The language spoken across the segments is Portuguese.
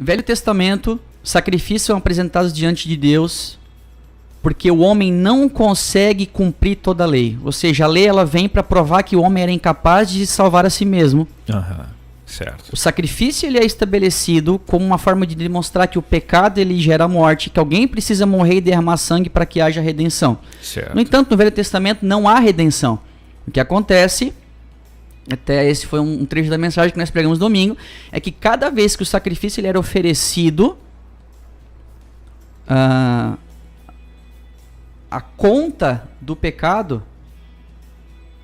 Velho Testamento, sacrifícios são apresentados diante de Deus porque o homem não consegue cumprir toda a lei. Ou seja, a lei ela vem para provar que o homem era incapaz de salvar a si mesmo. Certo. O sacrifício ele é estabelecido como uma forma de demonstrar que o pecado ele gera morte, que alguém precisa morrer e derramar sangue para que haja redenção. Certo. No entanto, no Velho Testamento não há redenção. O que acontece, até esse foi um trecho da mensagem que nós pregamos domingo, é que cada vez que o sacrifício ele era oferecido, a conta do pecado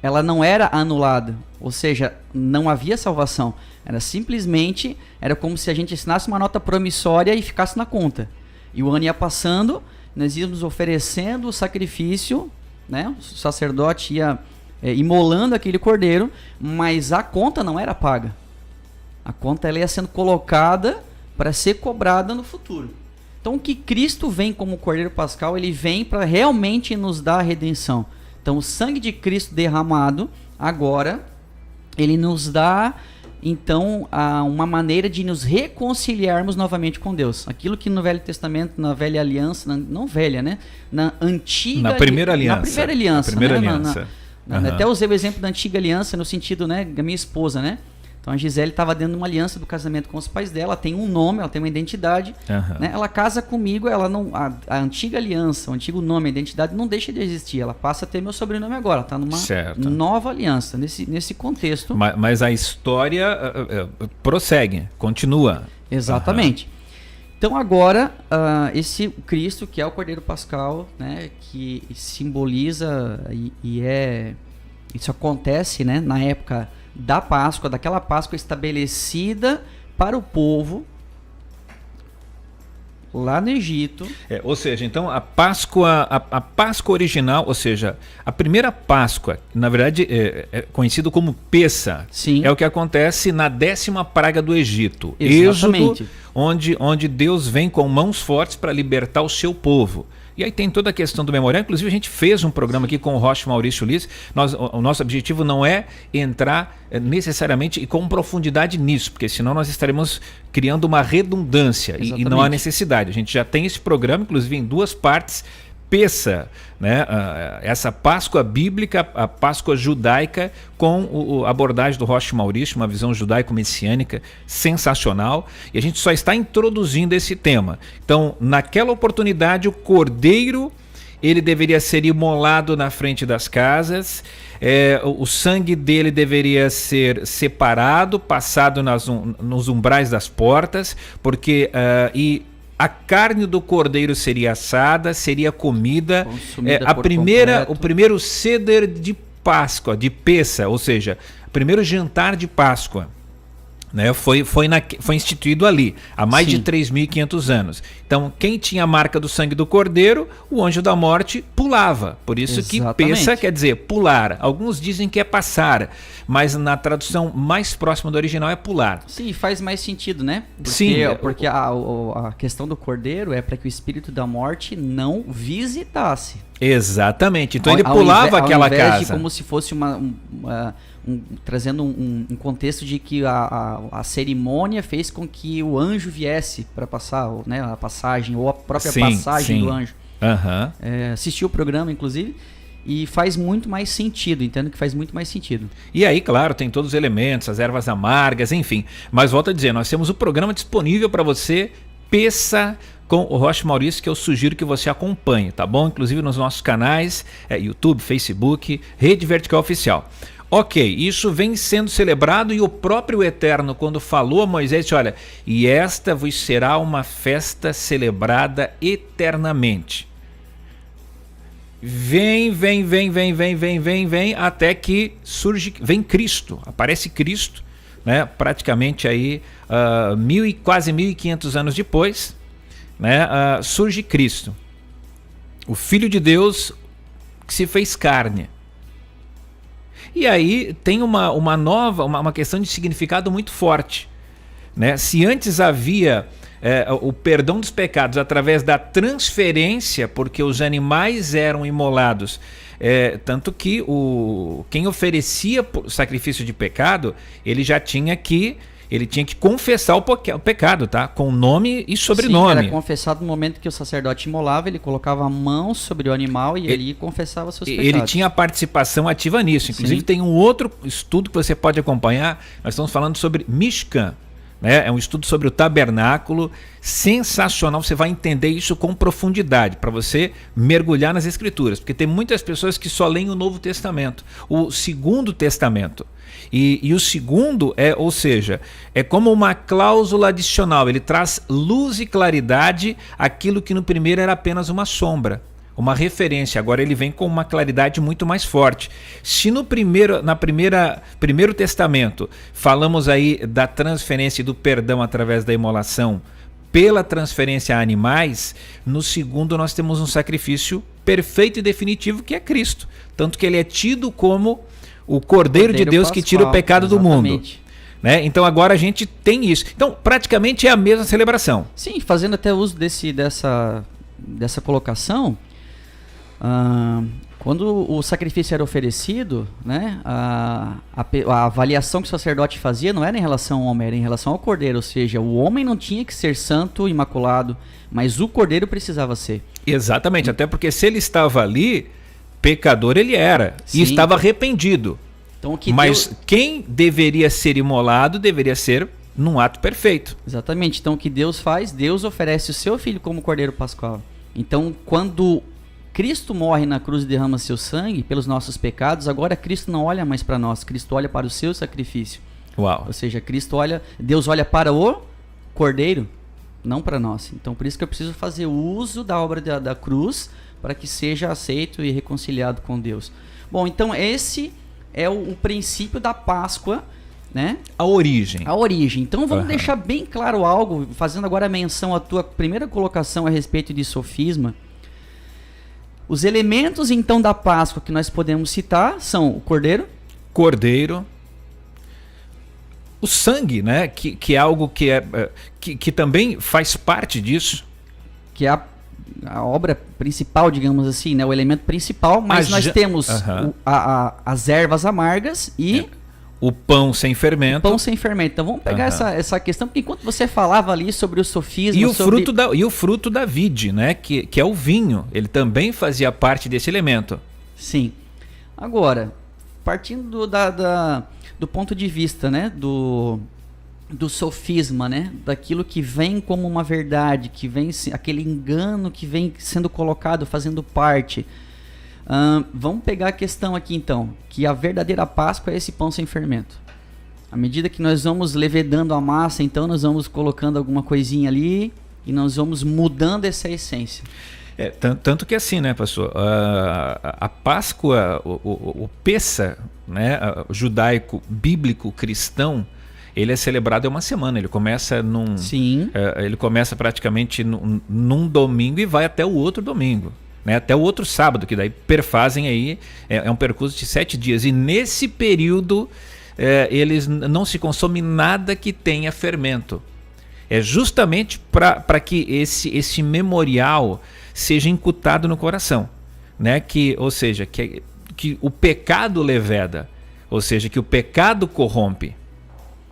ela não era anulada, ou seja, não havia salvação. Era como se a gente assinasse uma nota promissória e ficasse na conta. E o ano ia passando, nós íamos oferecendo o sacrifício, né? O sacerdote ia imolando aquele cordeiro, mas a conta não era paga. A conta ela ia sendo colocada para ser cobrada no futuro. Então, o que Cristo vem como Cordeiro Pascal, ele vem para realmente nos dar a redenção. Então, o sangue de Cristo derramado, agora, ele nos dá, então, uma maneira de nos reconciliarmos novamente com Deus. Aquilo que no Velho Testamento, na Velha Aliança, não velha, né? Na Antiga... Na Primeira Aliança. Na Primeira Aliança. Na Primeira Aliança. Até usei o exemplo da Antiga Aliança, no sentido, né, da minha esposa, né? Então a Gisele estava dentro de uma aliança do casamento com os pais dela, ela tem um nome, ela tem uma identidade, né? Ela casa comigo, ela não, a antiga aliança, o antigo nome, a identidade não deixa de existir, ela passa a ter meu sobrenome agora, está numa nova aliança, nesse contexto. Mas a história prossegue, continua. Exatamente. Então agora, esse Cristo, que é o Cordeiro Pascal, né, que simboliza isso acontece, né, na época da Páscoa, daquela Páscoa estabelecida para o povo lá no Egito. Ou seja, então a Páscoa original, ou seja, a primeira Páscoa, na verdade é conhecido como Pessa. Sim. É o que acontece na 10ª praga do Egito. Exatamente. Êxodo, onde Deus vem com mãos fortes para libertar o seu povo. E aí tem toda a questão do memorial. Inclusive a gente fez um programa aqui com o Rocha Maurício Liz. O nosso objetivo não é entrar necessariamente e com profundidade nisso, porque senão nós estaremos criando uma redundância e não há necessidade. A gente já tem esse programa, inclusive em 2 partes, Pessa, né? Essa Páscoa bíblica, a Páscoa judaica, com a abordagem do Rocha Maurício, uma visão judaico-messiânica sensacional, e a gente só está introduzindo esse tema. Então, naquela oportunidade, o cordeiro ele deveria ser imolado na frente das casas, o sangue dele deveria ser separado, passado nos umbrais das portas, porque a carne do cordeiro seria assada, seria comida, o primeiro seder de Páscoa, de Pessa, ou seja, o primeiro jantar de Páscoa, né, foi instituído ali, há mais de 3.500 anos. Então, quem tinha a marca do sangue do cordeiro, o anjo da morte pulava. Por isso que Pessa quer dizer pular. Alguns dizem que é passar, mas na tradução mais próxima do original é pular. Sim, faz mais sentido, né? Porque a questão do cordeiro é para que o espírito da morte não visitasse. Exatamente. Então ele pulava aquela casa. De como se fosse trazendo um contexto de que a cerimônia fez com que o anjo viesse para passar, né, a passagem, ou a própria passagem do anjo. Assisti o programa, inclusive, e faz muito mais sentido, entendo que faz muito mais sentido. E aí, claro, tem todos os elementos, as ervas amargas, enfim. Mas volto a dizer, nós temos o programa disponível para você, Pessa, com o Rocha Maurício, que eu sugiro que você acompanhe, tá bom? Inclusive nos nossos canais, YouTube, Facebook, Rede Vertical Oficial. Ok, isso vem sendo celebrado, e o próprio Eterno, quando falou a Moisés, disse, olha, e esta vos será uma festa celebrada eternamente. Vem, até que vem Cristo, aparece Cristo, né? Praticamente aí quase 1.500 anos depois, né? Surge Cristo, o Filho de Deus que se fez carne. E aí tem uma questão de significado muito forte, né? Se antes havia o perdão dos pecados através da transferência, porque os animais eram imolados, tanto que quem oferecia sacrifício de pecado, ele já tinha que ele tinha que confessar o pecado, tá? Com nome e sobrenome. Sim, era confessado no momento que o sacerdote imolava, ele colocava a mão sobre o animal e ele confessava seus pecados. Ele tinha participação ativa nisso. Inclusive, tem um outro estudo que você pode acompanhar. Nós estamos falando sobre Mishkan, né? É um estudo sobre o tabernáculo, sensacional. Você vai entender isso com profundidade, para você mergulhar nas Escrituras, porque tem muitas pessoas que só leem o Novo Testamento, o Segundo Testamento. E o segundo ou seja, é como uma cláusula adicional. Ele traz luz e claridade àquilo que no primeiro era apenas uma sombra, uma referência. Agora ele vem com uma claridade muito mais forte. Se no primeiro Testamento falamos aí da transferência e do perdão através da imolação pela transferência a animais, no segundo nós temos um sacrifício perfeito e definitivo, que é Cristo. Tanto que ele é tido como o Cordeiro de Deus, Pascual, que tira o pecado do mundo. Né? Então agora a gente tem isso. Então praticamente é a mesma celebração. Sim, fazendo até uso dessa colocação, quando o sacrifício era oferecido, né, a avaliação que o sacerdote fazia não era em relação ao homem, era em relação ao cordeiro. Ou seja, o homem não tinha que ser santo, imaculado, mas o cordeiro precisava ser. Exatamente, até porque se ele estava ali, pecador ele era. Sim. E estava arrependido. Então, mas quem deveria ser imolado deveria ser num ato perfeito. Exatamente. Então o que Deus faz? Deus oferece o seu filho como cordeiro pascual. Então quando Cristo morre na cruz e derrama seu sangue pelos nossos pecados, agora Cristo não olha mais para nós, Cristo olha para o seu sacrifício. Uau. Ou seja, Deus olha para o cordeiro, não para nós. Então por isso que eu preciso fazer uso da obra da cruz, para que seja aceito e reconciliado com Deus. Bom, então esse é o princípio da Páscoa, né? A origem. Então vamos deixar bem claro algo, fazendo agora menção à tua primeira colocação a respeito de sofisma. Os elementos então da Páscoa que nós podemos citar são o cordeiro, o sangue, né? Que é algo que também faz parte disso. Que é a obra principal, digamos assim, né? O elemento principal, mas nós temos as ervas amargas e o pão sem fermento. Então vamos pegar essa questão, porque enquanto você falava ali sobre o sofisma... E o fruto da vide, né? Que é o vinho, ele também fazia parte desse elemento. Sim. Agora, partindo do ponto de vista, né? Do sofisma, né? Daquilo que vem como uma verdade, que vem aquele engano que vem sendo colocado, fazendo parte. Vamos pegar a questão aqui então, que a verdadeira Páscoa é esse pão sem fermento. À medida que nós vamos levedando a massa, então nós vamos colocando alguma coisinha ali e nós vamos mudando essa essência. Tanto que assim, né, pastor? A Páscoa, o Pessa, né, judaico, bíblico, cristão, ele é celebrado uma semana. Ele começa ele começa praticamente num domingo e vai até o outro domingo, né? Até o outro sábado, que daí perfazem aí, é um percurso de 7 dias. E nesse período, eles não se consome nada que tenha fermento. É justamente para que esse memorial seja incutado no coração, né? Ou seja, que o pecado leveda, ou seja, que o pecado corrompe.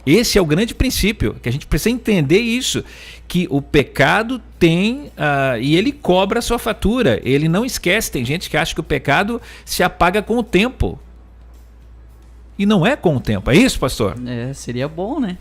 Esse é o grande princípio, que a gente precisa entender isso, que o pecado tem, e ele cobra a sua fatura, ele não esquece. Tem gente que acha que o pecado se apaga com o tempo. E não é com o tempo, é isso, pastor? Seria bom, né?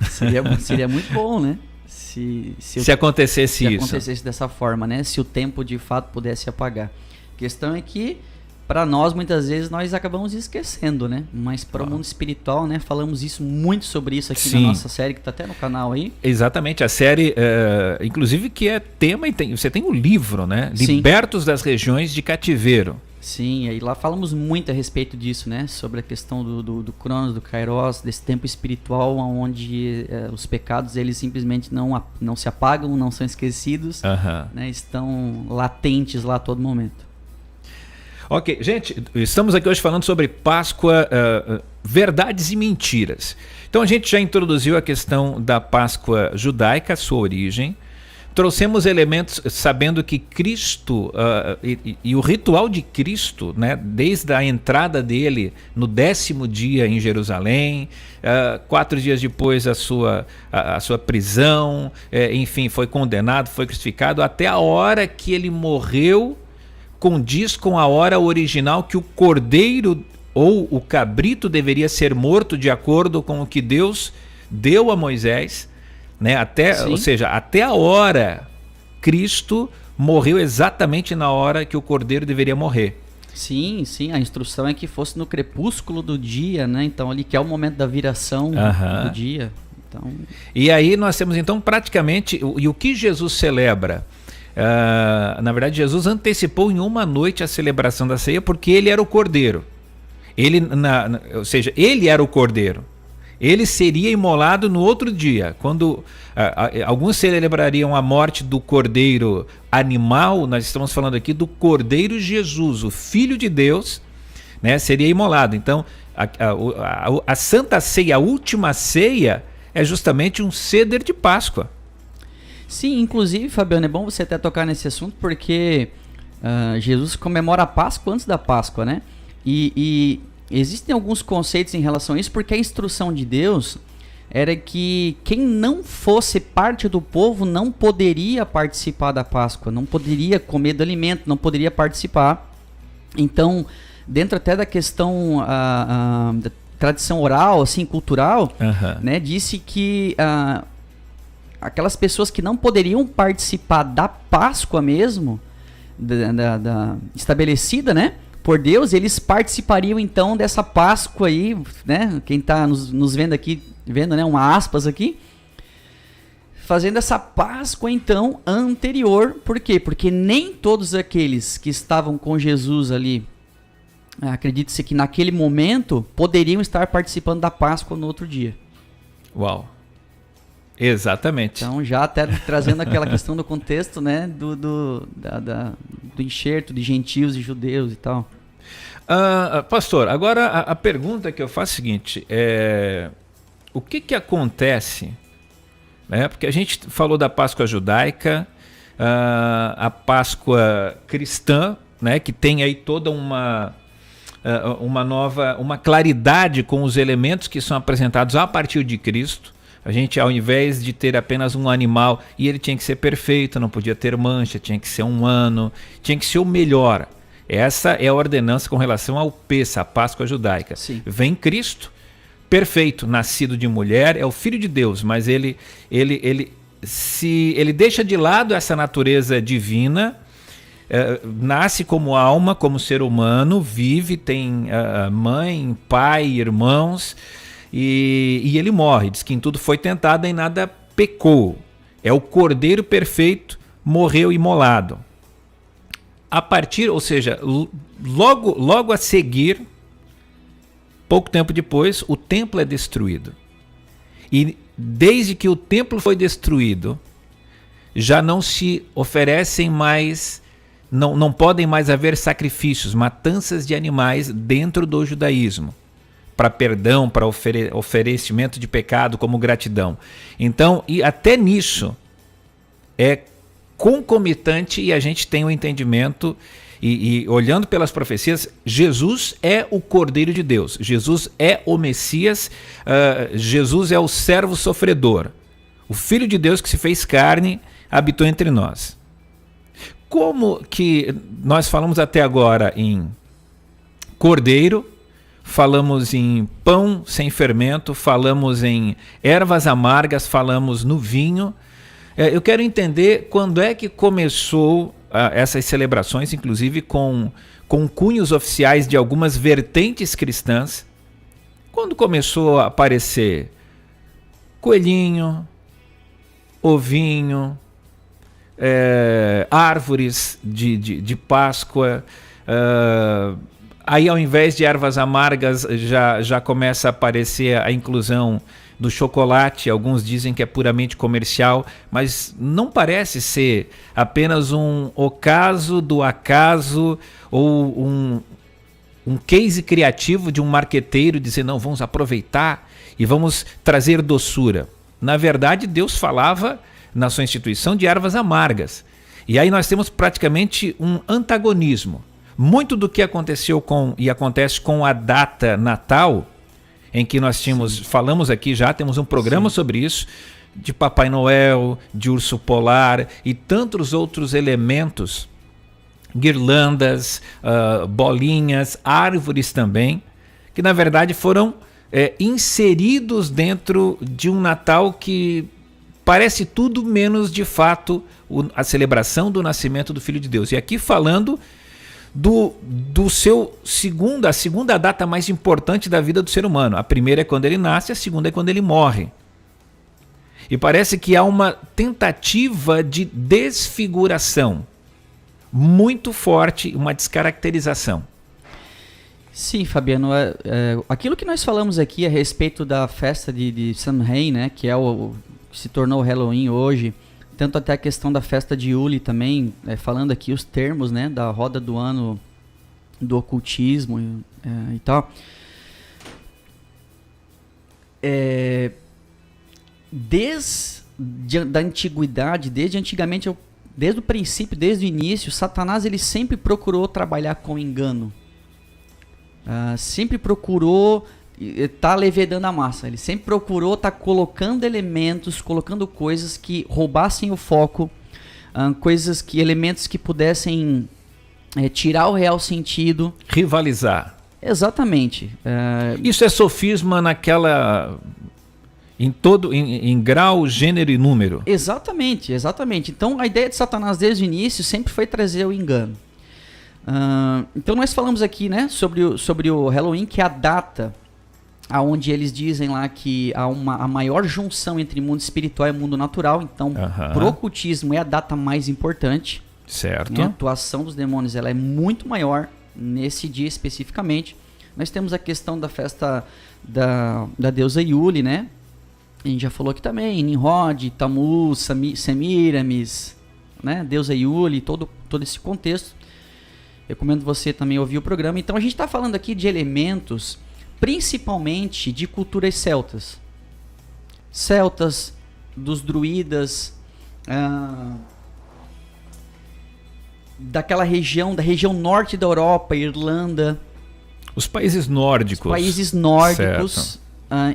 Seria muito bom, né? Se acontecesse isso. Se acontecesse dessa forma, né? Se o tempo de fato pudesse apagar. A questão é que, para nós, muitas vezes, nós acabamos esquecendo, né? Mas para o mundo espiritual, né? Falamos muito sobre isso aqui na nossa série, que está até no canal aí. Exatamente, a série, inclusive, que é tema, você tem o livro, né? Libertos das regiões de cativeiro. Sim, e lá falamos muito a respeito disso, né? Sobre a questão do Cronos, do Kairos, desse tempo espiritual onde os pecados, eles simplesmente não se apagam, não são esquecidos, né? Estão latentes lá a todo momento. Ok, gente, estamos aqui hoje falando sobre Páscoa, verdades e mentiras. Então a gente já introduziu a questão da Páscoa judaica, a sua origem. trouxemos elementos sabendo que Cristo e o ritual de Cristo, né, desde a entrada dele no 10º dia em Jerusalém, 4 dias depois a sua prisão, enfim, foi condenado, foi crucificado, até a hora que ele morreu, condiz com a hora original que o cordeiro ou o cabrito deveria ser morto de acordo com o que Deus deu a Moisés, né? Ou seja, até a hora Cristo morreu exatamente na hora que o cordeiro deveria morrer. Sim, a instrução é que fosse no crepúsculo do dia, né? Então ali que é o momento da viração do dia. Então... E aí nós temos então praticamente, e o que Jesus celebra? Na verdade, Jesus antecipou em uma noite a celebração da ceia porque ele era o cordeiro. Ou seja, ele era o cordeiro. Ele seria imolado no outro dia. Quando alguns celebrariam a morte do cordeiro animal, nós estamos falando aqui do cordeiro Jesus, o Filho de Deus, né, seria imolado. Então, a Santa Ceia, a última ceia, é justamente um ceder de Páscoa. Sim, inclusive, Fabiano, é bom você até tocar nesse assunto, porque Jesus comemora a Páscoa antes da Páscoa, né? E existem alguns conceitos em relação a isso, porque a instrução de Deus era que quem não fosse parte do povo não poderia participar da Páscoa, não poderia comer do alimento, não poderia participar. Então, dentro até da questão da tradição oral, assim, cultural, né, disse que aquelas pessoas que não poderiam participar da Páscoa mesmo, da estabelecida, né, por Deus, eles participariam então dessa Páscoa aí, né? Quem está nos vendo aqui, né, uma aspas aqui, fazendo essa Páscoa então anterior. Por quê? Porque nem todos aqueles que estavam com Jesus ali, acredite-se que naquele momento, poderiam estar participando da Páscoa no outro dia. Uau! Exatamente. Então, já até trazendo aquela questão do contexto, né, do enxerto de gentios e judeus e tal. Pastor, agora a pergunta que eu faço é a seguinte: o que acontece, né? Porque a gente falou da Páscoa judaica, a Páscoa cristã, né, que tem aí toda uma claridade com os elementos que são apresentados a partir de Cristo. A gente, ao invés de ter apenas um animal, e ele tinha que ser perfeito, não podia ter mancha, tinha que ser um ano, tinha que ser o melhor. Essa é a ordenança com relação ao Pêssah, a Páscoa judaica. Sim. Vem Cristo, perfeito, nascido de mulher, é o Filho de Deus, mas ele deixa de lado essa natureza divina, nasce como alma, como ser humano, vive, tem mãe, pai, irmãos, e ele morre. Diz que em tudo foi tentado e em nada pecou. É o Cordeiro perfeito, morreu imolado. Ou seja, logo a seguir, pouco tempo depois, o templo é destruído. E desde que o templo foi destruído, já não se oferecem mais, não podem mais haver sacrifícios, matanças de animais dentro do judaísmo, para perdão, para oferecimento de pecado como gratidão. Então, e até nisso é concomitante, e a gente tem um entendimento, e olhando pelas profecias, Jesus é o Cordeiro de Deus, Jesus é o Messias, Jesus é o servo sofredor, o Filho de Deus que se fez carne, habitou entre nós. Como que nós falamos até agora em Cordeiro, falamos em pão sem fermento, falamos em ervas amargas, falamos no vinho. Eu quero entender quando é que começou essas celebrações, inclusive com cunhos oficiais de algumas vertentes cristãs. Quando começou a aparecer coelhinho, ovinho, árvores de Páscoa. Aí, ao invés de ervas amargas, já começa a aparecer a inclusão do chocolate. Alguns dizem que é puramente comercial, mas não parece ser apenas um ocaso do acaso ou um case criativo de um marqueteiro dizer, não, vamos aproveitar e vamos trazer doçura. Na verdade, Deus falava na sua instituição de ervas amargas. E aí nós temos praticamente um antagonismo. Muito do que aconteceu e acontece com a data natal, em que nós tínhamos, falamos aqui já, temos um programa sobre isso, de Papai Noel, de urso polar e tantos outros elementos, guirlandas, bolinhas, árvores também, que na verdade foram inseridos dentro de um Natal que parece tudo menos de fato a celebração do nascimento do Filho de Deus. E aqui falando a segunda data mais importante da vida do ser humano. A primeira é quando ele nasce, a segunda é quando ele morre. E parece que há uma tentativa de desfiguração muito forte, uma descaracterização. Sim, Fabiano, aquilo que nós falamos aqui a respeito da festa de Samhain, né, que se tornou o Halloween hoje, tanto até a questão da festa de Yule também, falando aqui os termos, né, da roda do ano do ocultismo e tal. Desde a antiguidade, desde antigamente, desde o princípio, desde o início, Satanás ele sempre procurou trabalhar com engano. Sempre procurou estar levedando a massa. Ele sempre procurou estar colocando elementos, colocando coisas que roubassem o foco, elementos que pudessem tirar o real sentido. Rivalizar. Exatamente. Isso é sofisma naquela... em grau, gênero e número. Exatamente. Então a ideia de Satanás desde o início sempre foi trazer o engano. Então nós falamos aqui, né, sobre o Halloween, que é a data onde eles dizem lá que há a maior junção entre mundo espiritual e mundo natural. Então, pro ocultismo é a data mais importante. Certo. Né? A atuação dos demônios ela é muito maior nesse dia especificamente. Nós temos a questão da festa da deusa Yule, né? A gente já falou aqui também, Nimrod, Tammuz, Semiramis, né? Deusa Yule, todo esse contexto. Recomendo você também ouvir o programa. Então a gente está falando aqui de elementos, principalmente de culturas celtas. Celtas, dos druidas, da região norte da Europa, Irlanda. Os países nórdicos.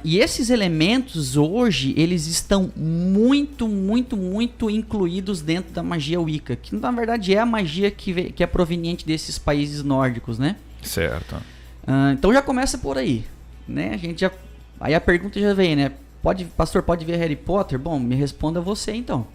E esses elementos hoje, eles estão muito, muito, muito incluídos dentro da magia Wicca, que na verdade é a magia que é proveniente desses países nórdicos, né? Certo. Então já começa por aí, né? Aí a pergunta já vem, né? Pastor, pode ver Harry Potter? Bom, me responda você então.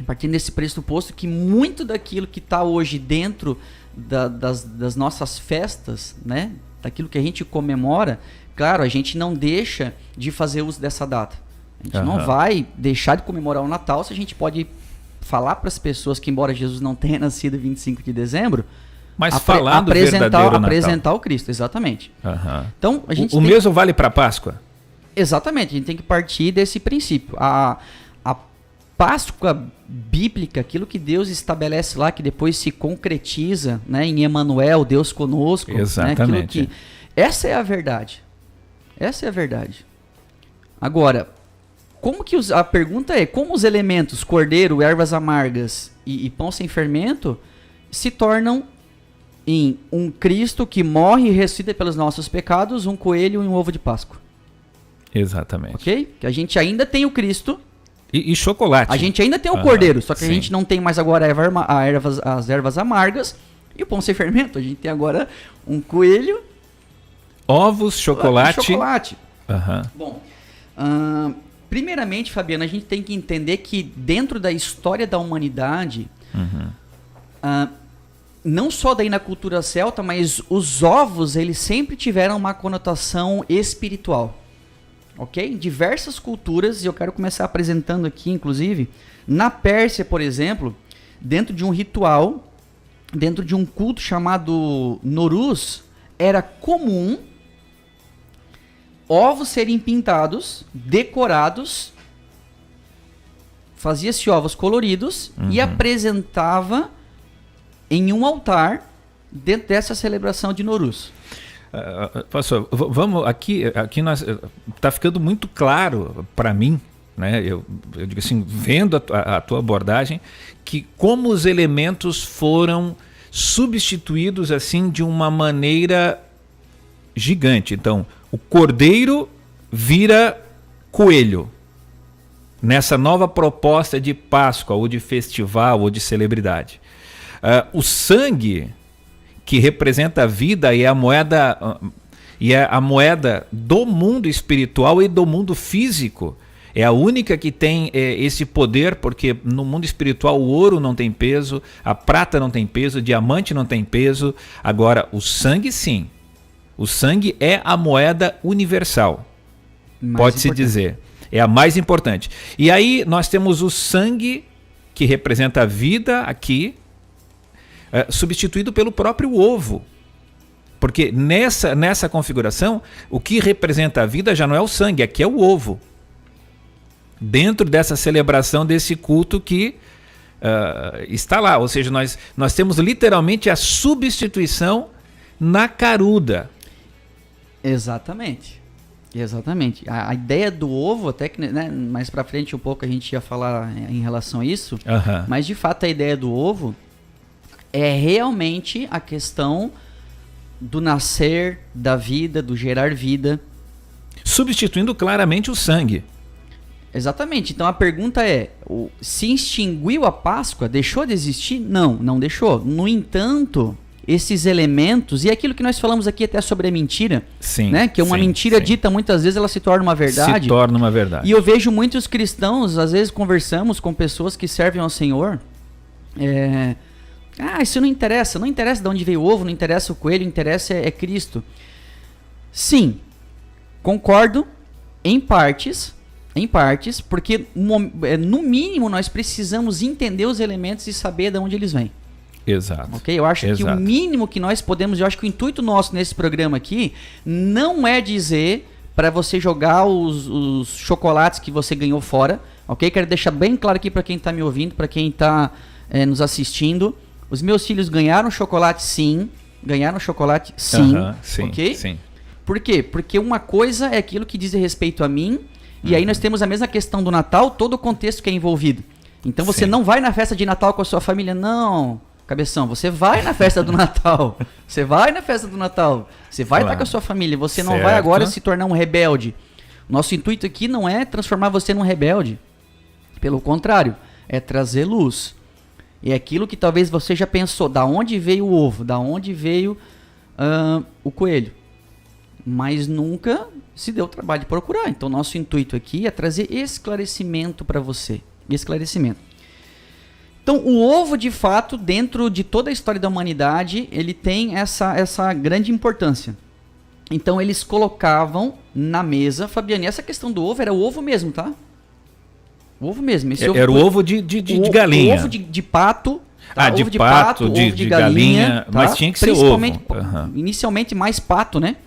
Partindo desse pressuposto que muito daquilo que está hoje dentro das nossas festas, né? Daquilo que a gente comemora, claro, a gente não deixa de fazer uso dessa data. A gente não vai deixar de comemorar o Natal se a gente pode falar para as pessoas que, embora Jesus não tenha nascido 25 de dezembro, mas apresentar o Cristo, exatamente. Então, a gente mesmo vale para a Páscoa? Exatamente, a gente tem que partir desse princípio. A Páscoa bíblica, aquilo que Deus estabelece lá, que depois se concretiza, né, em Emanuel, Deus conosco. Exatamente. Né, essa é a verdade. Essa é a verdade. Agora, a pergunta é, como os elementos cordeiro, ervas amargas e pão sem fermento se tornam em um Cristo que morre e ressuscita pelos nossos pecados, um coelho e um ovo de Páscoa? Exatamente. Ok? Que a gente ainda tem o Cristo. E chocolate. A gente ainda tem o cordeiro, só que a gente não tem mais agora as ervas amargas e o pão sem fermento. A gente tem agora um coelho, ovos, chocolate. Bom, primeiramente, Fabiano, a gente tem que entender que dentro da história da humanidade, não só daí na cultura celta, mas os ovos, eles sempre tiveram uma conotação espiritual. Ok? Em diversas culturas, e eu quero começar apresentando aqui, inclusive, na Pérsia, por exemplo, dentro de um ritual, dentro de um culto chamado Noruz, era comum ovos serem pintados, decorados, fazia-se ovos coloridos e apresentava em um altar dentro dessa celebração de Noruz. Pastor, vamos aqui nós tá ficando muito claro para mim né? Eu digo assim, vendo a tua abordagem, que como os elementos foram substituídos assim de uma maneira gigante. Então, o cordeiro vira coelho nessa nova proposta de Páscoa, ou de festival, ou de celebridade. O sangue, que representa a vida, é a moeda do mundo espiritual e do mundo físico. É a única que tem esse poder, porque no mundo espiritual o ouro não tem peso, a prata não tem peso, o diamante não tem peso. Agora, o sangue sim. O sangue é a moeda universal, pode-se dizer. É a mais importante. E aí nós temos o sangue, que representa a vida aqui, substituído pelo próprio ovo. Porque nessa configuração, o que representa a vida já não é o sangue, aqui é o ovo. Dentro dessa celebração, desse culto que está lá. Ou seja, nós temos literalmente a substituição na caruda. Exatamente. Exatamente. A ideia do ovo, até que, né, mais pra frente um pouco a gente ia falar em relação a isso, mas de fato a ideia do ovo é realmente a questão do nascer, da vida, do gerar vida. Substituindo claramente o sangue. Exatamente. Então a pergunta é, se extinguiu a Páscoa, deixou de existir? Não, não deixou. No entanto, esses elementos, e aquilo que nós falamos aqui até sobre a mentira, sim, né? Que uma mentira dita muitas vezes ela se torna uma verdade. Se torna uma verdade. E eu vejo muitos cristãos, às vezes conversamos com pessoas que servem ao Senhor, isso não interessa de onde veio o ovo, não interessa o coelho, interessa é Cristo. Sim, concordo em partes, porque no mínimo nós precisamos entender os elementos e saber de onde eles vêm. Exato. Ok? Eu acho que o mínimo que nós podemos, eu acho que o intuito nosso nesse programa aqui não é dizer para você jogar os chocolates que você ganhou fora, ok? Quero deixar bem claro aqui para quem está me ouvindo, para quem está nos assistindo. Os meus filhos ganharam chocolate sim, sim, ok? Sim. Por quê? Porque uma coisa é aquilo que diz respeito a mim, e aí nós temos a mesma questão do Natal, todo o contexto que é envolvido. Então você não vai na festa de Natal com a sua família, não, cabeção, você vai na festa do Natal. Você vai estar com a sua família, você não vai agora se tornar um rebelde. Nosso intuito aqui não é transformar você num rebelde. Pelo contrário, é trazer luz. E é aquilo que talvez você já pensou, da onde veio o ovo, da onde veio o coelho. Mas nunca se deu o trabalho de procurar. Então nosso intuito aqui é trazer esclarecimento para você. Esclarecimento. Então o ovo, de fato, dentro de toda a história da humanidade, ele tem essa grande importância. Então eles colocavam na mesa, Fabiane, essa questão do ovo era o ovo mesmo, tá? O ovo mesmo. Era o ovo de galinha. O ovo de pato. Tá? Ovo de pato, ovo de galinha. Tá? Mas tinha que ser ovo. Inicialmente mais pato, né?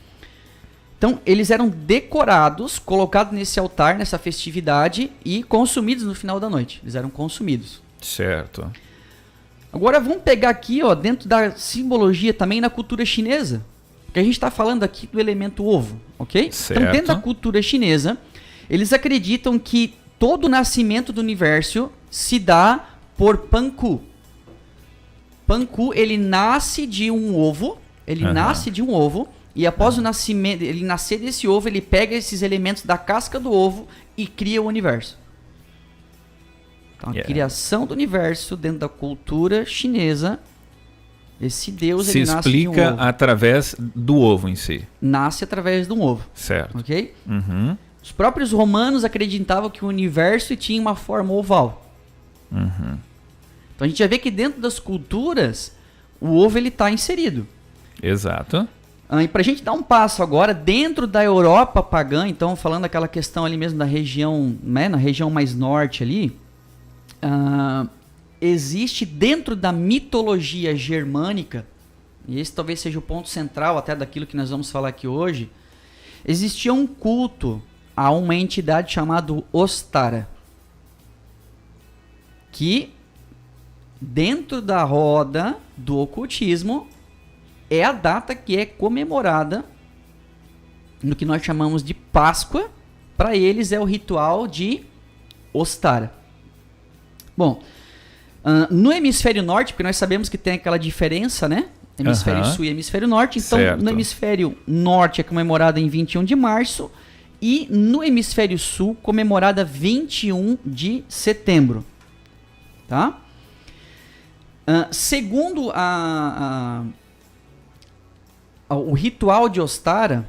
Então, eles eram decorados, colocados nesse altar, nessa festividade e consumidos no final da noite. Eles eram consumidos. Certo. Agora, vamos pegar aqui, ó, dentro da simbologia também na cultura chinesa. Porque a gente está falando aqui do elemento ovo, ok? Certo. Então, dentro da cultura chinesa, eles acreditam que todo o nascimento do universo se dá por Panku. Panku, ele nasce de um ovo. E após o nascimento, ele nascer desse ovo, ele pega esses elementos da casca do ovo e cria o universo. Então, a criação do universo dentro da cultura chinesa, esse Deus, ele nasce de um ovo. Se explica através do ovo em si. Nasce através de um ovo. Certo. Ok? Os próprios romanos acreditavam que o universo tinha uma forma oval. Então a gente já vê que dentro das culturas, o ovo ele está inserido. Exato. E para a gente dar um passo agora, dentro da Europa pagã, então falando daquela questão ali mesmo da região, né, na região mais norte ali, existe dentro da mitologia germânica, e esse talvez seja o ponto central até daquilo que nós vamos falar aqui hoje, existia um culto a uma entidade chamada Ostara, que dentro da roda do ocultismo é a data que é comemorada no que nós chamamos de Páscoa. Para eles é o ritual de Ostara. Bom, no hemisfério norte, porque nós sabemos que tem aquela diferença, né? Hemisfério sul e hemisfério norte. Então, certo. No hemisfério norte é comemorada em 21 de março e no hemisfério sul comemorada 21 de setembro. Tá? Segundo o ritual de Ostara,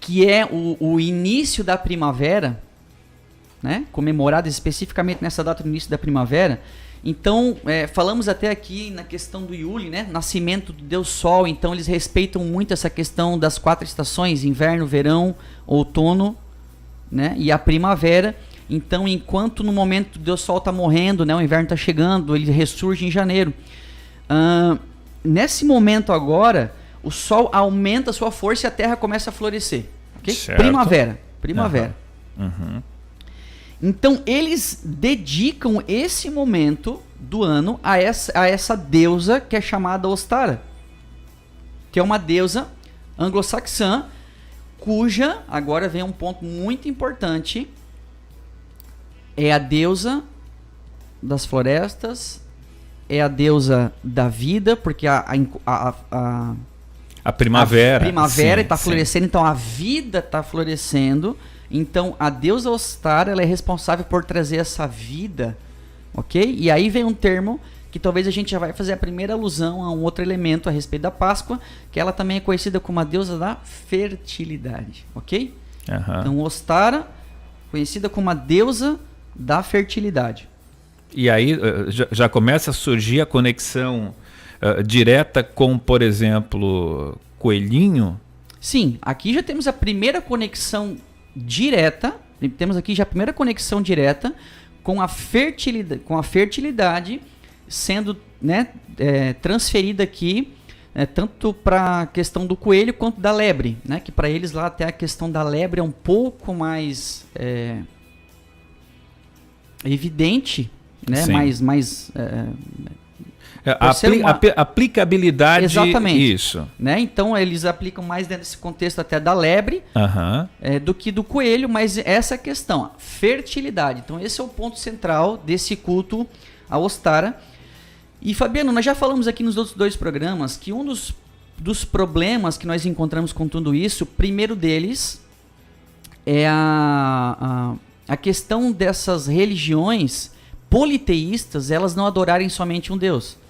que é o início da primavera, né? Comemorado especificamente nessa data do início da primavera. Então, falamos até aqui na questão do Yule, né? Nascimento do Deus Sol. Então, eles respeitam muito essa questão das 4 estações: inverno, verão, outono, né? E a primavera. Então, enquanto no momento o Deus Sol está morrendo, né? O inverno está chegando, ele ressurge em janeiro. Nesse momento agora, o Sol aumenta a sua força e a Terra começa a florescer. Okay? Primavera. Uhum. Então, eles dedicam esse momento do ano a essa deusa que é chamada Ostara, que é uma deusa anglo-saxã, cuja, agora vem um ponto muito importante, é a deusa das florestas, é a deusa da vida, porque a primavera está florescendo, então a vida está florescendo. Então, a deusa Ostara, ela é responsável por trazer essa vida, ok? E aí vem um termo que talvez a gente já vai fazer a primeira alusão a um outro elemento a respeito da Páscoa, que ela também é conhecida como a deusa da fertilidade, ok? Uhum. Então, Ostara, conhecida como a deusa da fertilidade. E aí já começa a surgir a conexão direta com, por exemplo, coelhinho? Sim, aqui já temos a primeira conexão direta, com a fertilidade sendo, né, transferida aqui, tanto para a questão do coelho quanto da lebre, né, que para eles lá até a questão da lebre é um pouco mais evidente, né, mais aplicabilidade. Exatamente. Isso. Né? Então eles aplicam mais dentro desse contexto até da lebre do que do coelho, mas essa é a questão, a fertilidade. Então esse é o ponto central desse culto a Ostara. E Fabiano, nós já falamos aqui nos outros 2 programas que um dos problemas que nós encontramos com tudo isso, o primeiro deles é a questão dessas religiões politeístas, elas não adorarem somente um Deus.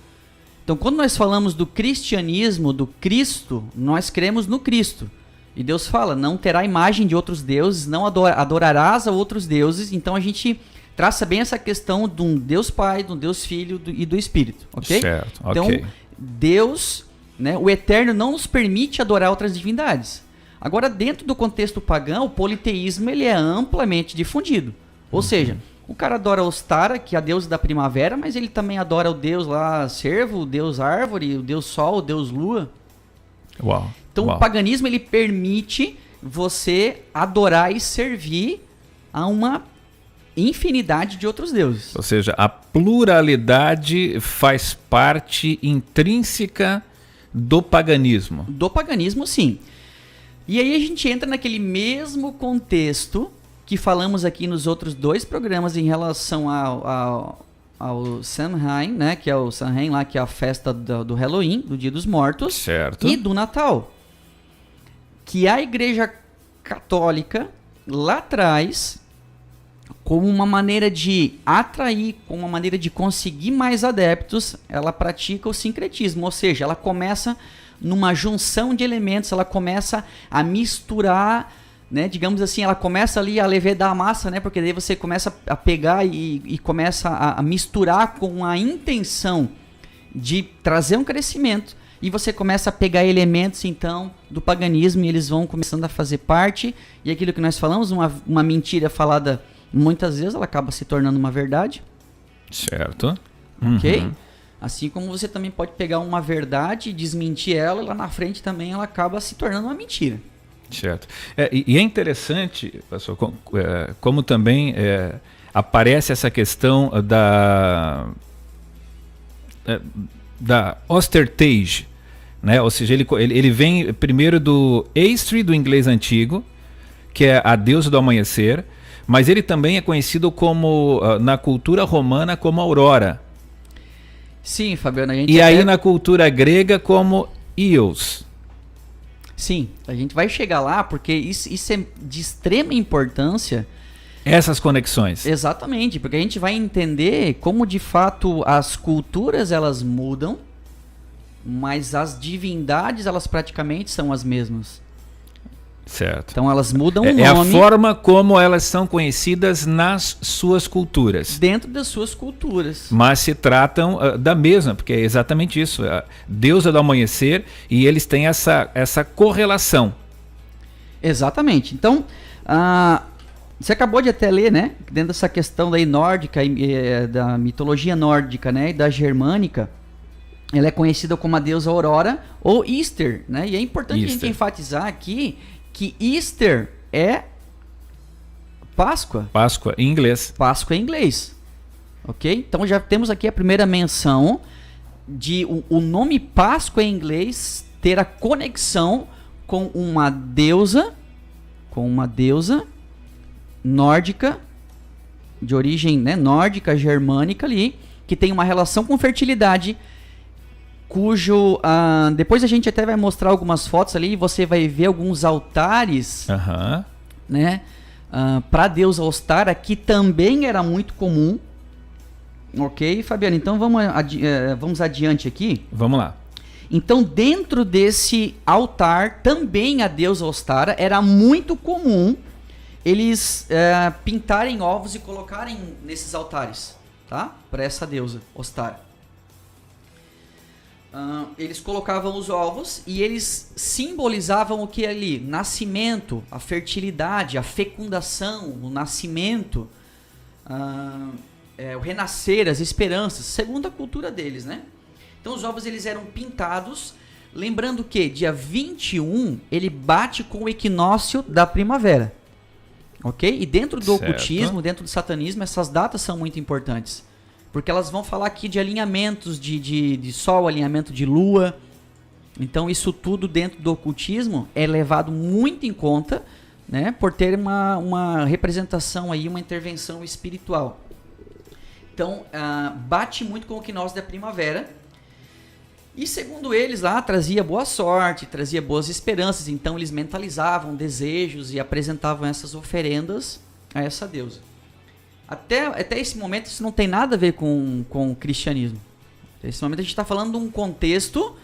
Então, quando nós falamos do cristianismo, do Cristo, nós cremos no Cristo. E Deus fala, não terá imagem de outros deuses, não adorarás a outros deuses. Então, a gente traça bem essa questão de um Deus Pai, de um Deus Filho e do Espírito. Ok? Certo, então, ok. Deus, né, o Eterno, não nos permite adorar outras divindades. Agora, dentro do contexto pagão, o politeísmo ele é amplamente difundido. Ou seja, o cara adora Ostara, que é a deusa da primavera, mas ele também adora o deus lá, cervo, o deus árvore, o deus sol, o deus lua. Uau. Então o paganismo ele permite você adorar e servir a uma infinidade de outros deuses. Ou seja, a pluralidade faz parte intrínseca do paganismo. Do paganismo, sim. E aí a gente entra naquele mesmo contexto que falamos aqui nos outros 2 programas em relação ao Samhain, né, que é o Samhain lá, que é a festa do Halloween, do Dia dos Mortos, certo, e do Natal, que a Igreja Católica lá atrás, como uma maneira de atrair, como uma maneira de conseguir mais adeptos, ela pratica o sincretismo, ou seja, ela começa numa junção de elementos, ela começa a misturar, né, digamos assim, ela começa ali a levedar a massa, né, porque daí você começa a pegar e começa a misturar com a intenção de trazer um crescimento, e você começa a pegar elementos, então, do paganismo, e eles vão começando a fazer parte, e aquilo que nós falamos, uma mentira falada muitas vezes, ela acaba se tornando uma verdade. Certo. Ok? Uhum. Assim como você também pode pegar uma verdade e desmentir ela, e lá na frente também ela acaba se tornando uma mentira. Certo. E é interessante, pastor, como também aparece essa questão da Ostertage, né? Ou seja, ele vem primeiro do Eistre, do inglês antigo, que é a deusa do amanhecer, Mas ele também é conhecido como, na cultura romana, como Aurora. Sim, Fabiano. A gente E aí na cultura grega como Eos. Sim, a gente vai chegar lá porque isso é de extrema importância. Essas conexões. Exatamente, porque a gente vai entender como de fato as culturas elas mudam, mas as divindades elas praticamente são as mesmas. Certo. Então elas mudam o nome. É a forma como elas são conhecidas nas suas culturas. Dentro das suas culturas. Mas se tratam da mesma, porque é exatamente isso. Deusa do amanhecer, e eles têm essa correlação. Exatamente. Então, você acabou de até ler, né? Dentro dessa questão daí nórdica, da mitologia nórdica, né? E da germânica, ela é conhecida como a deusa Aurora ou Easter, né? E é importante a gente enfatizar aqui que Easter é Páscoa. Páscoa em inglês. Páscoa em inglês. Ok? Então já temos aqui a primeira menção de o nome Páscoa em inglês ter a conexão com uma deusa nórdica, de origem, né, nórdica, germânica ali, que tem uma relação com fertilidade, cujo... depois a gente até vai mostrar algumas fotos ali e você vai ver alguns altares, né, para a deusa Ostara, que também era muito comum. Ok, Fabiano? Então vamos adiante aqui. Vamos lá. Então, dentro desse altar, também a deusa Ostara, era muito comum eles pintarem ovos e colocarem nesses altares, tá? Para essa deusa Ostara. Eles colocavam os ovos e eles simbolizavam o que ali? Nascimento, a fertilidade, a fecundação, o nascimento, o renascer, as esperanças, segundo a cultura deles, né? Então os ovos eles eram pintados, lembrando que dia 21 ele bate com o equinócio da primavera, ok? E dentro do ocultismo, dentro do satanismo, essas datas são muito importantes. Porque elas vão falar aqui de alinhamentos de sol, alinhamento de lua. Então isso tudo dentro do ocultismo é levado muito em conta, né, por ter uma representação aí, uma intervenção espiritual. Então bate muito com o equinócio da primavera. E segundo eles lá, trazia boa sorte, trazia boas esperanças. Então eles mentalizavam desejos e apresentavam essas oferendas a essa deusa. Até esse momento isso não tem nada a ver com o cristianismo. Nesse momento a gente está falando de um contexto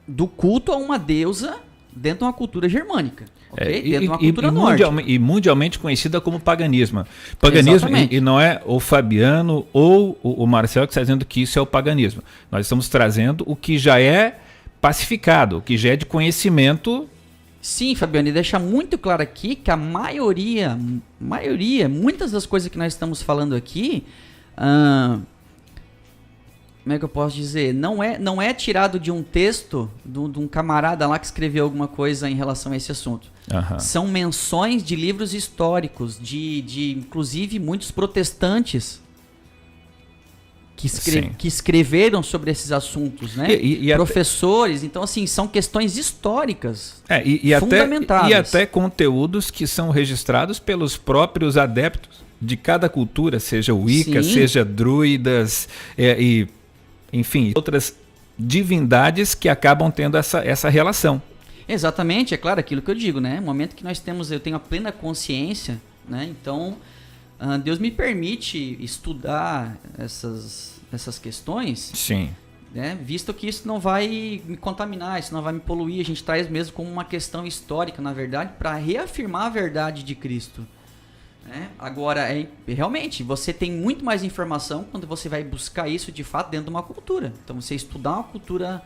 do culto a uma deusa dentro de uma cultura germânica. Okay? Dentro de uma cultura nórdica. E mundialmente conhecida como paganismo. Paganismo, e não é o Fabiano ou o Marcelo que está dizendo que isso é o paganismo. Nós estamos trazendo o que já é pacificado, o que já é de conhecimento. Sim, Fabiano, e deixar muito claro aqui que a maioria, muitas das coisas que nós estamos falando aqui, como é que eu posso dizer? Não é tirado de um texto de um camarada lá que escreveu alguma coisa em relação a esse assunto. São menções de livros históricos, de inclusive muitos protestantes que escreveram sobre esses assuntos, né? Professores, então assim, são questões históricas fundamentais. E até conteúdos que são registrados pelos próprios adeptos de cada cultura, seja Wicca, seja druidas, enfim, outras divindades que acabam tendo essa relação. Exatamente, é claro, aquilo que eu digo, né? No momento que eu tenho a plena consciência, né? Então, Deus me permite estudar essas questões, né? Visto que isso não vai me contaminar, isso não vai me poluir, a gente traz mesmo como uma questão histórica, na verdade, para reafirmar a verdade de Cristo. Né? Agora, realmente, você tem muito mais informação quando você vai buscar isso de fato dentro de uma cultura. Então, você estudar uma cultura,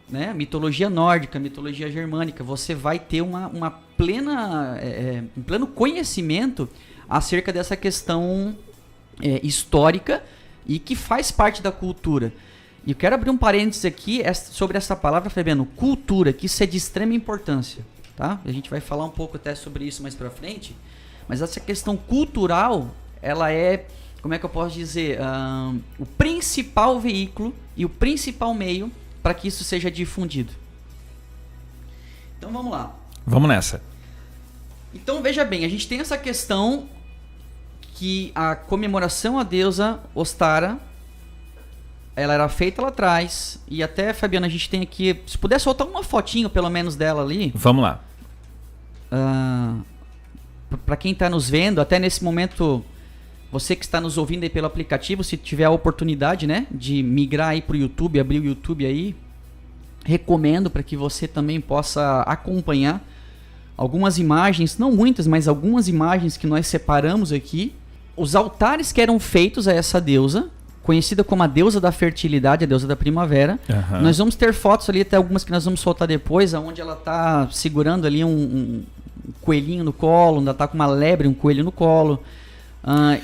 né, mitologia nórdica, mitologia germânica, você vai ter um pleno conhecimento acerca dessa questão histórica e que faz parte da cultura. E eu quero abrir um parênteses aqui sobre essa palavra, Fabiano, cultura, que isso é de extrema importância. Tá? A gente vai falar um pouco até sobre isso mais pra frente. Mas essa questão cultural, ela é, como é que eu posso dizer, o principal veículo e o principal meio para que isso seja difundido. Então vamos lá. Vamos nessa. Então veja bem, a gente tem essa questão que a comemoração à deusa Ostara, ela era feita lá atrás, e até, Fabiana, a gente tem aqui, se puder soltar uma fotinho pelo menos dela ali. Vamos lá. Para quem está nos vendo, até nesse momento, você que está nos ouvindo aí pelo aplicativo, se tiver a oportunidade, né, de migrar aí para o YouTube, abrir o YouTube aí, recomendo para que você também possa acompanhar algumas imagens, não muitas, mas algumas imagens que nós separamos aqui. Os altares que eram feitos a essa deusa, conhecida como a deusa da fertilidade, a deusa da primavera. Uhum. Nós vamos ter fotos ali, até algumas que nós vamos soltar depois, onde ela está segurando ali um coelhinho no colo, ainda está com uma lebre, um coelho no colo.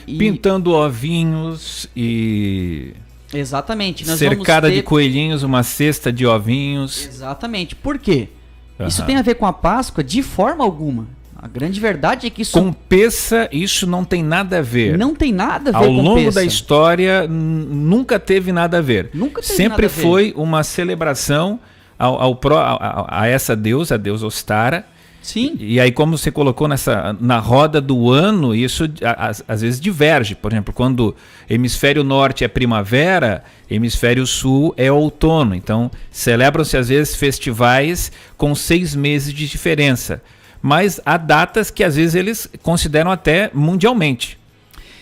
Pintando ovinhos e... Exatamente. Nós cercada vamos ter... de coelhinhos, uma cesta de ovinhos. Exatamente. Por quê? Isso tem a ver com a Páscoa? De forma alguma. A grande verdade é que isso... Com peça, isso não tem nada a ver. Não tem nada a ver com peça. Ao longo da história, nunca teve nada a ver. Nunca teve Sempre nada a ver. foi uma celebração a essa deusa, a deusa Ostara. Sim. E aí, como você colocou na roda do ano, isso às vezes diverge. Por exemplo, quando hemisfério norte é primavera, hemisfério sul é outono. Então, celebram-se às vezes festivais com 6 meses de diferença. Mas há datas que às vezes eles consideram até mundialmente.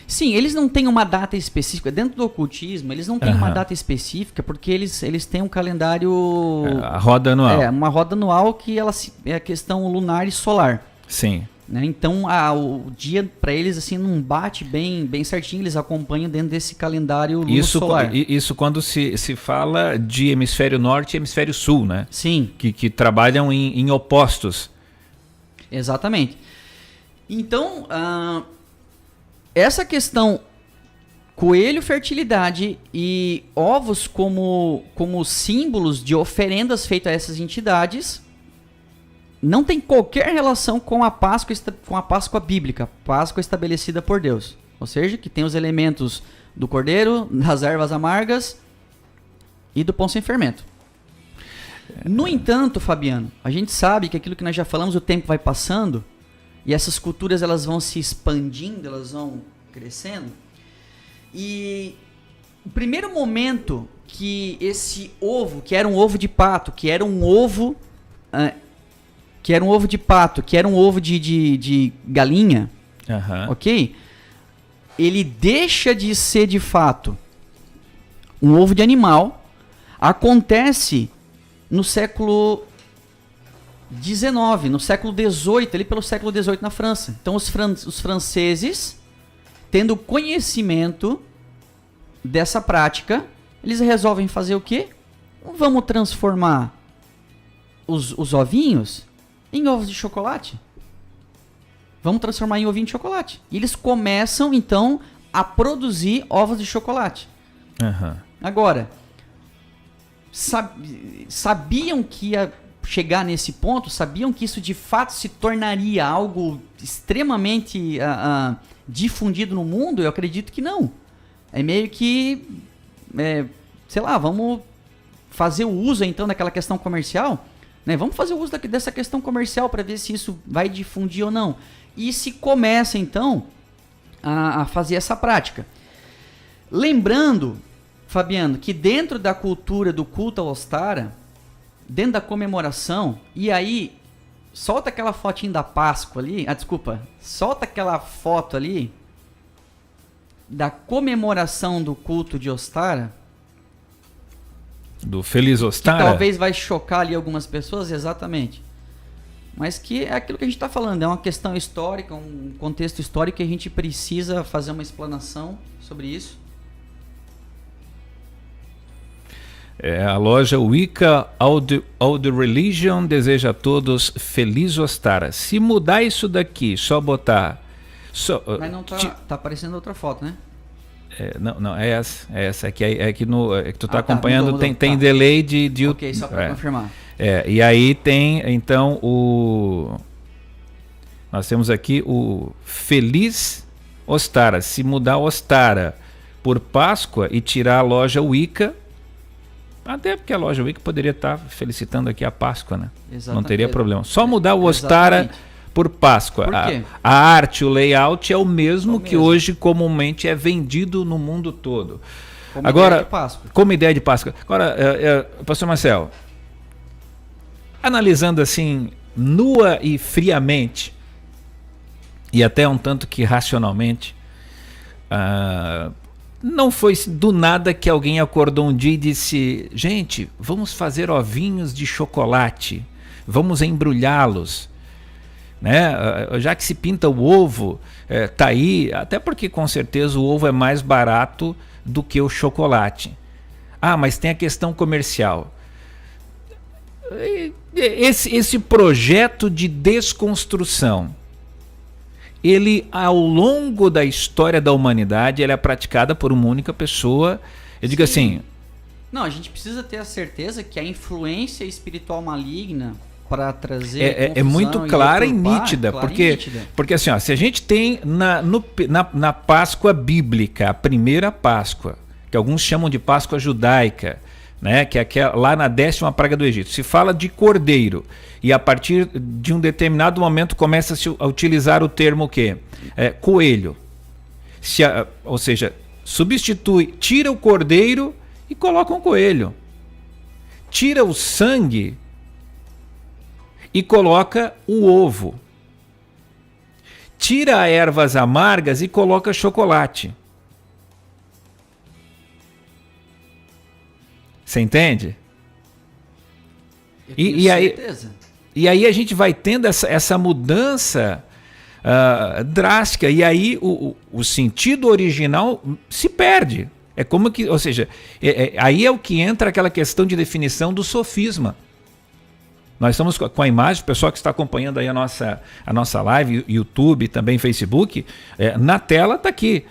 Sim, eles não têm uma data específica. Dentro do ocultismo, eles não têm uma data específica, porque eles têm um calendário... a roda anual. Uma roda anual que é a questão lunar e solar. Sim. Né? Então, o dia para eles assim não bate bem certinho, eles acompanham dentro desse calendário lunar-solar. Isso quando se fala de hemisfério norte e hemisfério sul, né? Sim. Que trabalham em opostos. Exatamente. Então, essa questão coelho, fertilidade e ovos como símbolos de oferendas feitas a essas entidades não tem qualquer relação com a Páscoa bíblica, Páscoa estabelecida por Deus. Ou seja, que tem os elementos do cordeiro, das ervas amargas e do pão sem fermento. No entanto, Fabiano, a gente sabe que aquilo que nós já falamos, o tempo vai passando e essas culturas elas vão se expandindo, elas vão crescendo. E o primeiro momento que esse ovo, que era um ovo de pato, que era um ovo de pato, que era um ovo de galinha, ok? Ele deixa de ser de fato um ovo de animal. Acontece no século XIX, no século XVIII, ali pelo século XVIII na França. Então os franceses, tendo conhecimento dessa prática, eles resolvem fazer o quê? Vamos transformar os ovinhos em ovos de chocolate. Vamos transformar em ovinho de chocolate. E eles começam, então, a produzir ovos de chocolate. Agora, sabiam que ia chegar nesse ponto? Sabiam que isso de fato se tornaria algo extremamente difundido no mundo? Eu acredito que não. É meio que, sei lá, vamos fazer o uso então daquela questão comercial, né? Vamos fazer o uso dessa questão comercial para ver se isso vai difundir ou não. E se começa então a fazer essa prática. Lembrando, Fabiano, que dentro da cultura do culto a Ostara, dentro da comemoração, e aí, solta aquela fotinha da Páscoa ali, solta aquela foto ali da comemoração do culto de Ostara. Do Feliz Ostara? Que talvez vai chocar ali algumas pessoas, exatamente. Mas que é aquilo que a gente está falando, é uma questão histórica, um contexto histórico que a gente precisa fazer uma explanação sobre isso. A loja Wicca All the Religion deseja a todos Feliz Ostara. Se mudar isso daqui, só botar... Mas não tá aparecendo outra foto, né? Não, é essa. É que tu tá acompanhando, mudou, tem delay de... Ok, só para confirmar. E aí tem, então, nós temos aqui o Feliz Ostara. Se mudar Ostara por Páscoa e tirar a loja Wicca, até porque a loja Wicca poderia estar felicitando aqui a Páscoa, né? Exatamente. Não teria problema. Só mudar o Ostara por Páscoa. Por quê? A arte, o layout é o mesmo que hoje comumente é vendido no mundo todo. Como Agora, ideia de Páscoa. como ideia de Páscoa. Agora, pastor Marcel, analisando assim, nua e friamente, e até um tanto que racionalmente, não foi do nada que alguém acordou um dia e disse: gente, vamos fazer ovinhos de chocolate, vamos embrulhá-los, né? Já que se pinta o ovo, tá aí, até porque com certeza o ovo é mais barato do que o chocolate. Mas tem a questão comercial. Esse projeto de desconstrução, ele, ao longo da história da humanidade, ele é praticada por uma única pessoa. Eu digo assim... Não, a gente precisa ter a certeza que a influência espiritual maligna para trazer é muito clara e nítida, porque assim, ó, se a gente tem na Páscoa bíblica, a primeira Páscoa, que alguns chamam de Páscoa judaica, né, que é aquela, lá na 10ª praga do Egito, se fala de cordeiro, e a partir de um determinado momento começa-se a utilizar o termo o quê? Coelho. Ou seja, substitui, tira o cordeiro e coloca um coelho. Tira o sangue e coloca o ovo. Tira ervas amargas e coloca chocolate. Você entende? E aí a gente vai tendo essa mudança drástica, e aí o sentido original se perde. É como que, ou seja, aí é o que entra aquela questão de definição do sofisma. Nós estamos com a imagem, o pessoal que está acompanhando aí a nossa live, YouTube, também Facebook, na tela está aqui,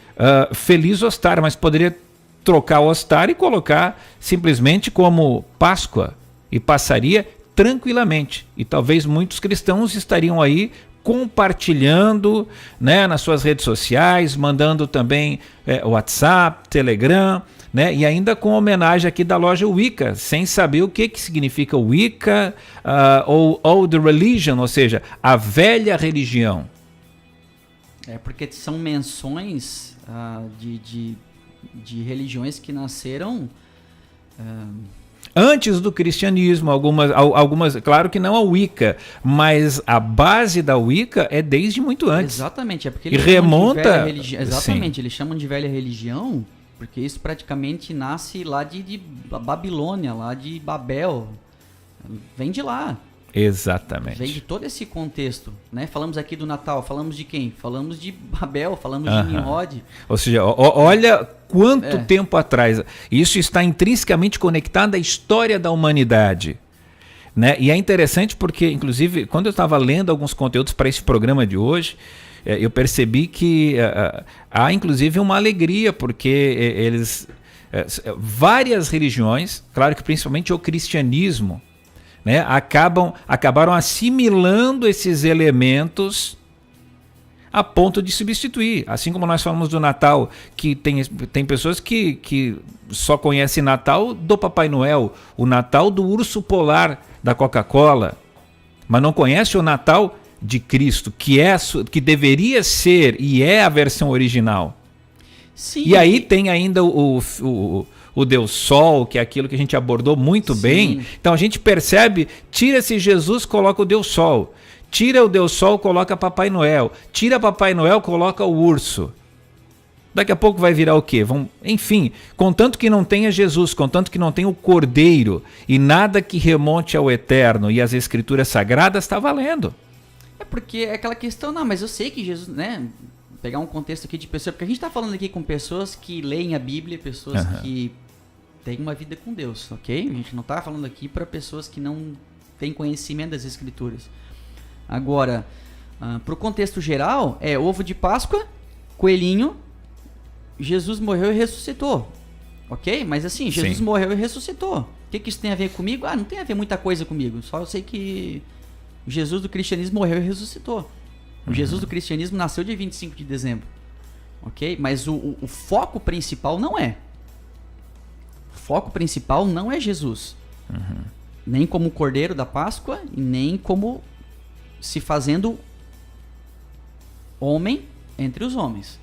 Feliz Ostar, mas poderia trocar o Ostar e colocar simplesmente como Páscoa, e passaria tranquilamente. E talvez muitos cristãos estariam aí compartilhando, né, nas suas redes sociais, mandando também WhatsApp, Telegram, né, e ainda com homenagem aqui da loja Wicca, sem saber o que significa Wicca, ou Old Religion, ou seja, a velha religião. Porque são menções de religiões que nasceram antes do cristianismo, algumas, claro que não a Wicca, mas a base da Wicca é desde muito antes. Exatamente, porque eles remonta. Exatamente, sim. Eles chamam de velha religião, porque isso praticamente nasce lá de Babilônia, lá de Babel, vem de lá. Exatamente. Vem de todo esse contexto, né? Falamos aqui do Natal, falamos de quem? Falamos de Babel, falamos de Nimrod. Ou seja, olha quanto tempo atrás. Isso está intrinsecamente conectado à história da humanidade, né? E é interessante porque, inclusive, quando eu estava lendo alguns conteúdos para esse programa de hoje, eu percebi que há, inclusive, uma alegria, porque várias religiões, claro que principalmente o cristianismo, né, acabaram assimilando esses elementos a ponto de substituir. Assim como nós falamos do Natal, que tem pessoas que só conhecem Natal do Papai Noel, o Natal do urso polar da Coca-Cola, mas não conhece o Natal de Cristo, que deveria ser e é a versão original. Sim. E aí tem ainda o Deus Sol, que é aquilo que a gente abordou muito bem. Então a gente percebe, tira-se Jesus, coloca o Deus Sol. Tira o Deus Sol, coloca Papai Noel. Tira Papai Noel, coloca o urso. Daqui a pouco vai virar o quê? Enfim, contanto que não tenha Jesus, contanto que não tenha o Cordeiro e nada que remonte ao eterno e às Escrituras Sagradas, está valendo. Porque é aquela questão, não, mas eu sei que Jesus, né? Pegar um contexto aqui de pessoas, porque a gente está falando aqui com pessoas que leem a Bíblia, pessoas que têm uma vida com Deus, ok? A gente não está falando aqui para pessoas que não têm conhecimento das Escrituras. Agora, para o contexto geral, é ovo de Páscoa, coelhinho, Jesus morreu e ressuscitou, ok? Mas assim, Jesus morreu e ressuscitou. O que isso tem a ver comigo? Não tem a ver muita coisa comigo, só eu sei que o Jesus do cristianismo morreu e ressuscitou. O Jesus do cristianismo nasceu dia 25 de dezembro. Ok? Mas o foco principal não é. O foco principal não é Jesus. Nem como o Cordeiro da Páscoa, e nem como se fazendo homem entre os homens.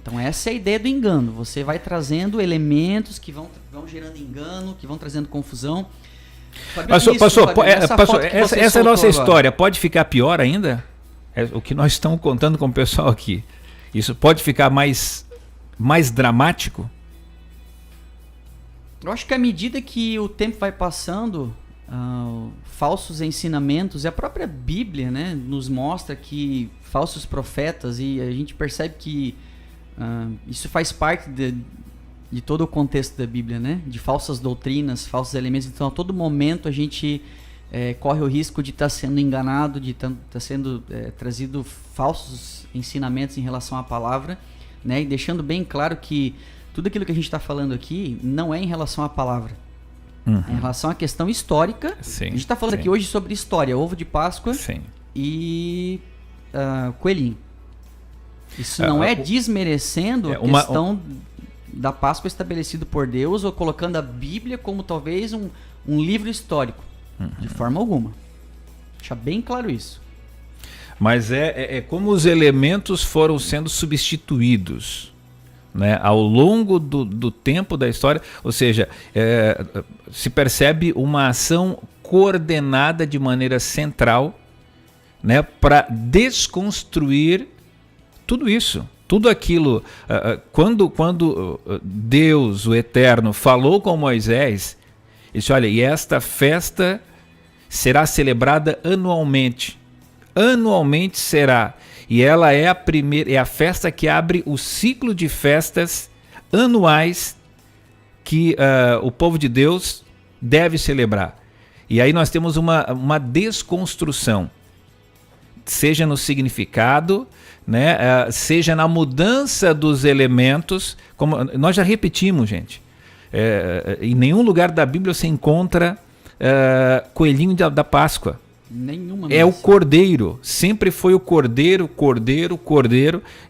Então essa é a ideia do engano. Você vai trazendo elementos que vão gerando engano, que vão trazendo confusão. Pastor, essa é a nossa história. Pode ficar pior ainda? É o que nós estamos contando com o pessoal aqui. Isso pode ficar mais dramático? Eu acho que à medida que o tempo vai passando, falsos ensinamentos, e a própria Bíblia, né, nos mostra que falsos profetas, e a gente percebe que isso faz parte de todo o contexto da Bíblia, né, de falsas doutrinas, falsos elementos. Então a todo momento a gente corre o risco de estar sendo enganado, de estar sendo trazido falsos ensinamentos em relação à palavra, né, e deixando bem claro que tudo aquilo que a gente está falando aqui não é em relação à palavra. É em relação à questão histórica. Sim, a gente está falando aqui hoje sobre história, ovo de Páscoa e coelhinho. Isso não é desmerecendo a questão da Páscoa estabelecido por Deus, ou colocando a Bíblia como talvez um livro histórico. De forma alguma. Deixa bem claro isso. Mas é como os elementos foram sendo substituídos, né, ao longo do tempo da história. Ou seja, se percebe uma ação coordenada de maneira central, né, para desconstruir tudo isso. Tudo aquilo, quando Deus, o Eterno, falou com Moisés, ele disse: olha, e esta festa será celebrada anualmente. Anualmente será. E ela é a festa que abre o ciclo de festas anuais que o povo de Deus deve celebrar. E aí nós temos uma desconstrução, seja no significado, né, seja na mudança dos elementos. Como nós já repetimos, gente, em nenhum lugar da Bíblia você encontra coelhinho da Páscoa. Nenhuma. É o cordeiro, sempre foi o cordeiro,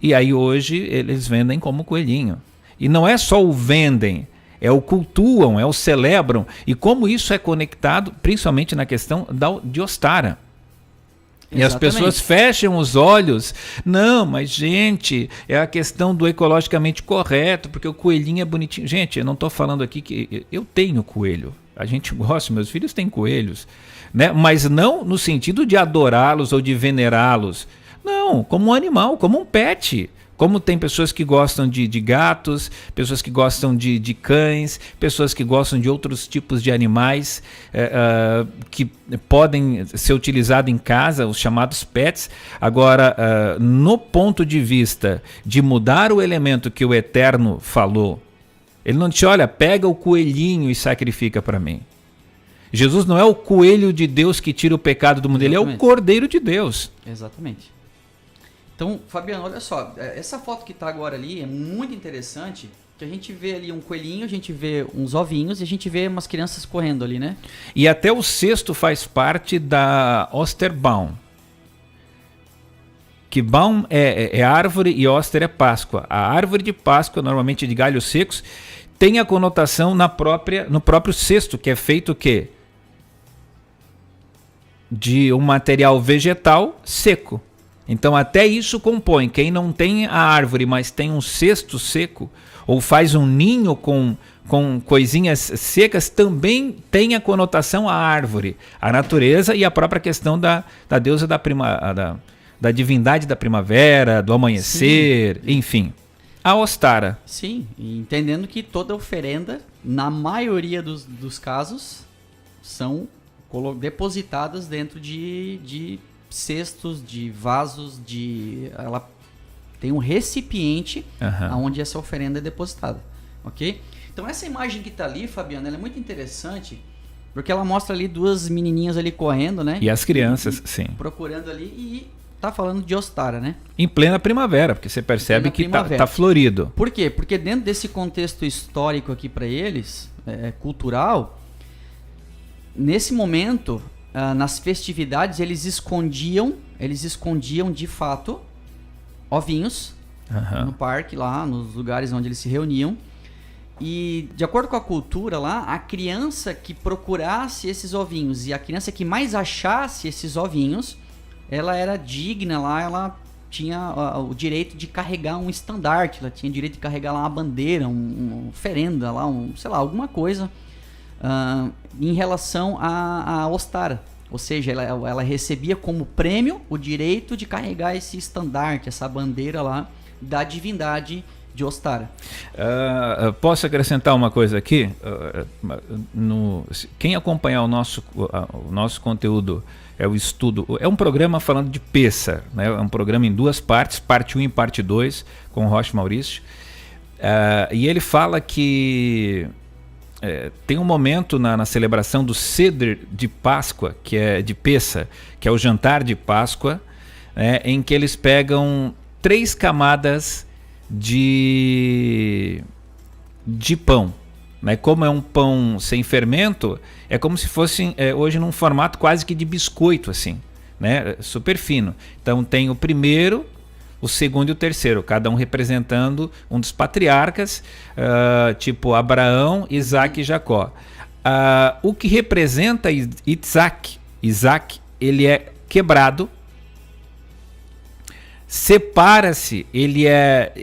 e aí hoje eles vendem como coelhinho. E não é só o vendem, é o cultuam, é o celebram. E como isso é conectado, principalmente na questão de Ostara. E as pessoas fecham os olhos. Não, mas gente, é a questão do ecologicamente correto, porque o coelhinho é bonitinho. Gente, eu não estou falando aqui que eu tenho coelho. A gente gosta, meus filhos têm coelhos, né? Mas não no sentido de adorá-los ou de venerá-los. Não, como um animal, como um pet. Como tem pessoas que gostam de gatos, pessoas que gostam de cães, pessoas que gostam de outros tipos de animais que podem ser utilizados em casa, os chamados pets. Agora, no ponto de vista de mudar o elemento que o Eterno falou, ele não disse: olha, pega o coelhinho e sacrifica para mim. Jesus não é o coelho de Deus que tira o pecado do mundo, ele é o Cordeiro de Deus. Exatamente. Então, Fabiano, olha só, essa foto que está agora ali é muito interessante, que a gente vê ali um coelhinho, a gente vê uns ovinhos e a gente vê umas crianças correndo ali, né? E até o cesto faz parte da Osterbaum. Que Baum é árvore e Oster é Páscoa. A árvore de Páscoa, normalmente de galhos secos, tem a conotação no próprio cesto, que é feito o quê? De um material vegetal seco. Então até isso compõe. Quem não tem a árvore, mas tem um cesto seco, ou faz um ninho com coisinhas secas, também tem a conotação à árvore, a natureza e a própria questão da deusa da divindade da primavera, do amanhecer, sim, enfim. A Ostara. Sim, entendendo que toda oferenda, na maioria dos casos, são depositadas dentro de cestos, de vasos, ela tem um recipiente onde essa oferenda é depositada, ok? Então essa imagem que está ali, Fabiano, ela é muito interessante, porque ela mostra ali duas menininhas ali correndo, né? E as crianças, sim. Procurando ali e tá falando de Ostara, né? Em plena primavera, porque você percebe que tá florido. Por quê? Porque dentro desse contexto histórico aqui para eles, cultural, nesse momento, nas festividades, eles escondiam de fato ovinhos no parque lá, nos lugares onde eles se reuniam. E de acordo com a cultura lá, a criança que procurasse esses ovinhos e a criança que mais achasse esses ovinhos ela era digna lá, ela tinha o direito de carregar um estandarte, ela tinha direito de carregar lá uma bandeira, uma oferenda lá, sei lá, alguma coisa em relação a Ostara. Ou seja, ela recebia como prêmio o direito de carregar esse estandarte, essa bandeira lá da divindade de Ostara. Posso acrescentar uma coisa aqui? Quem acompanhar o nosso conteúdo, o estudo, é um programa falando de peça, né? É um programa em 2 partes, parte 1 e parte 2, com o Rocha Maurício. E ele fala que tem um momento na celebração do Seder de Páscoa, que é de Peça, que é o jantar de Páscoa, né, em que eles pegam 3 camadas de pão, né? Como é um pão sem fermento, é como se fosse hoje num formato quase que de biscoito, assim, né? Super fino. Então tem o primeiro, o segundo e o terceiro, cada um representando um dos patriarcas, tipo Abraão, Isaac e Jacó. O que representa Isaac, ele é quebrado, separa-se, ele é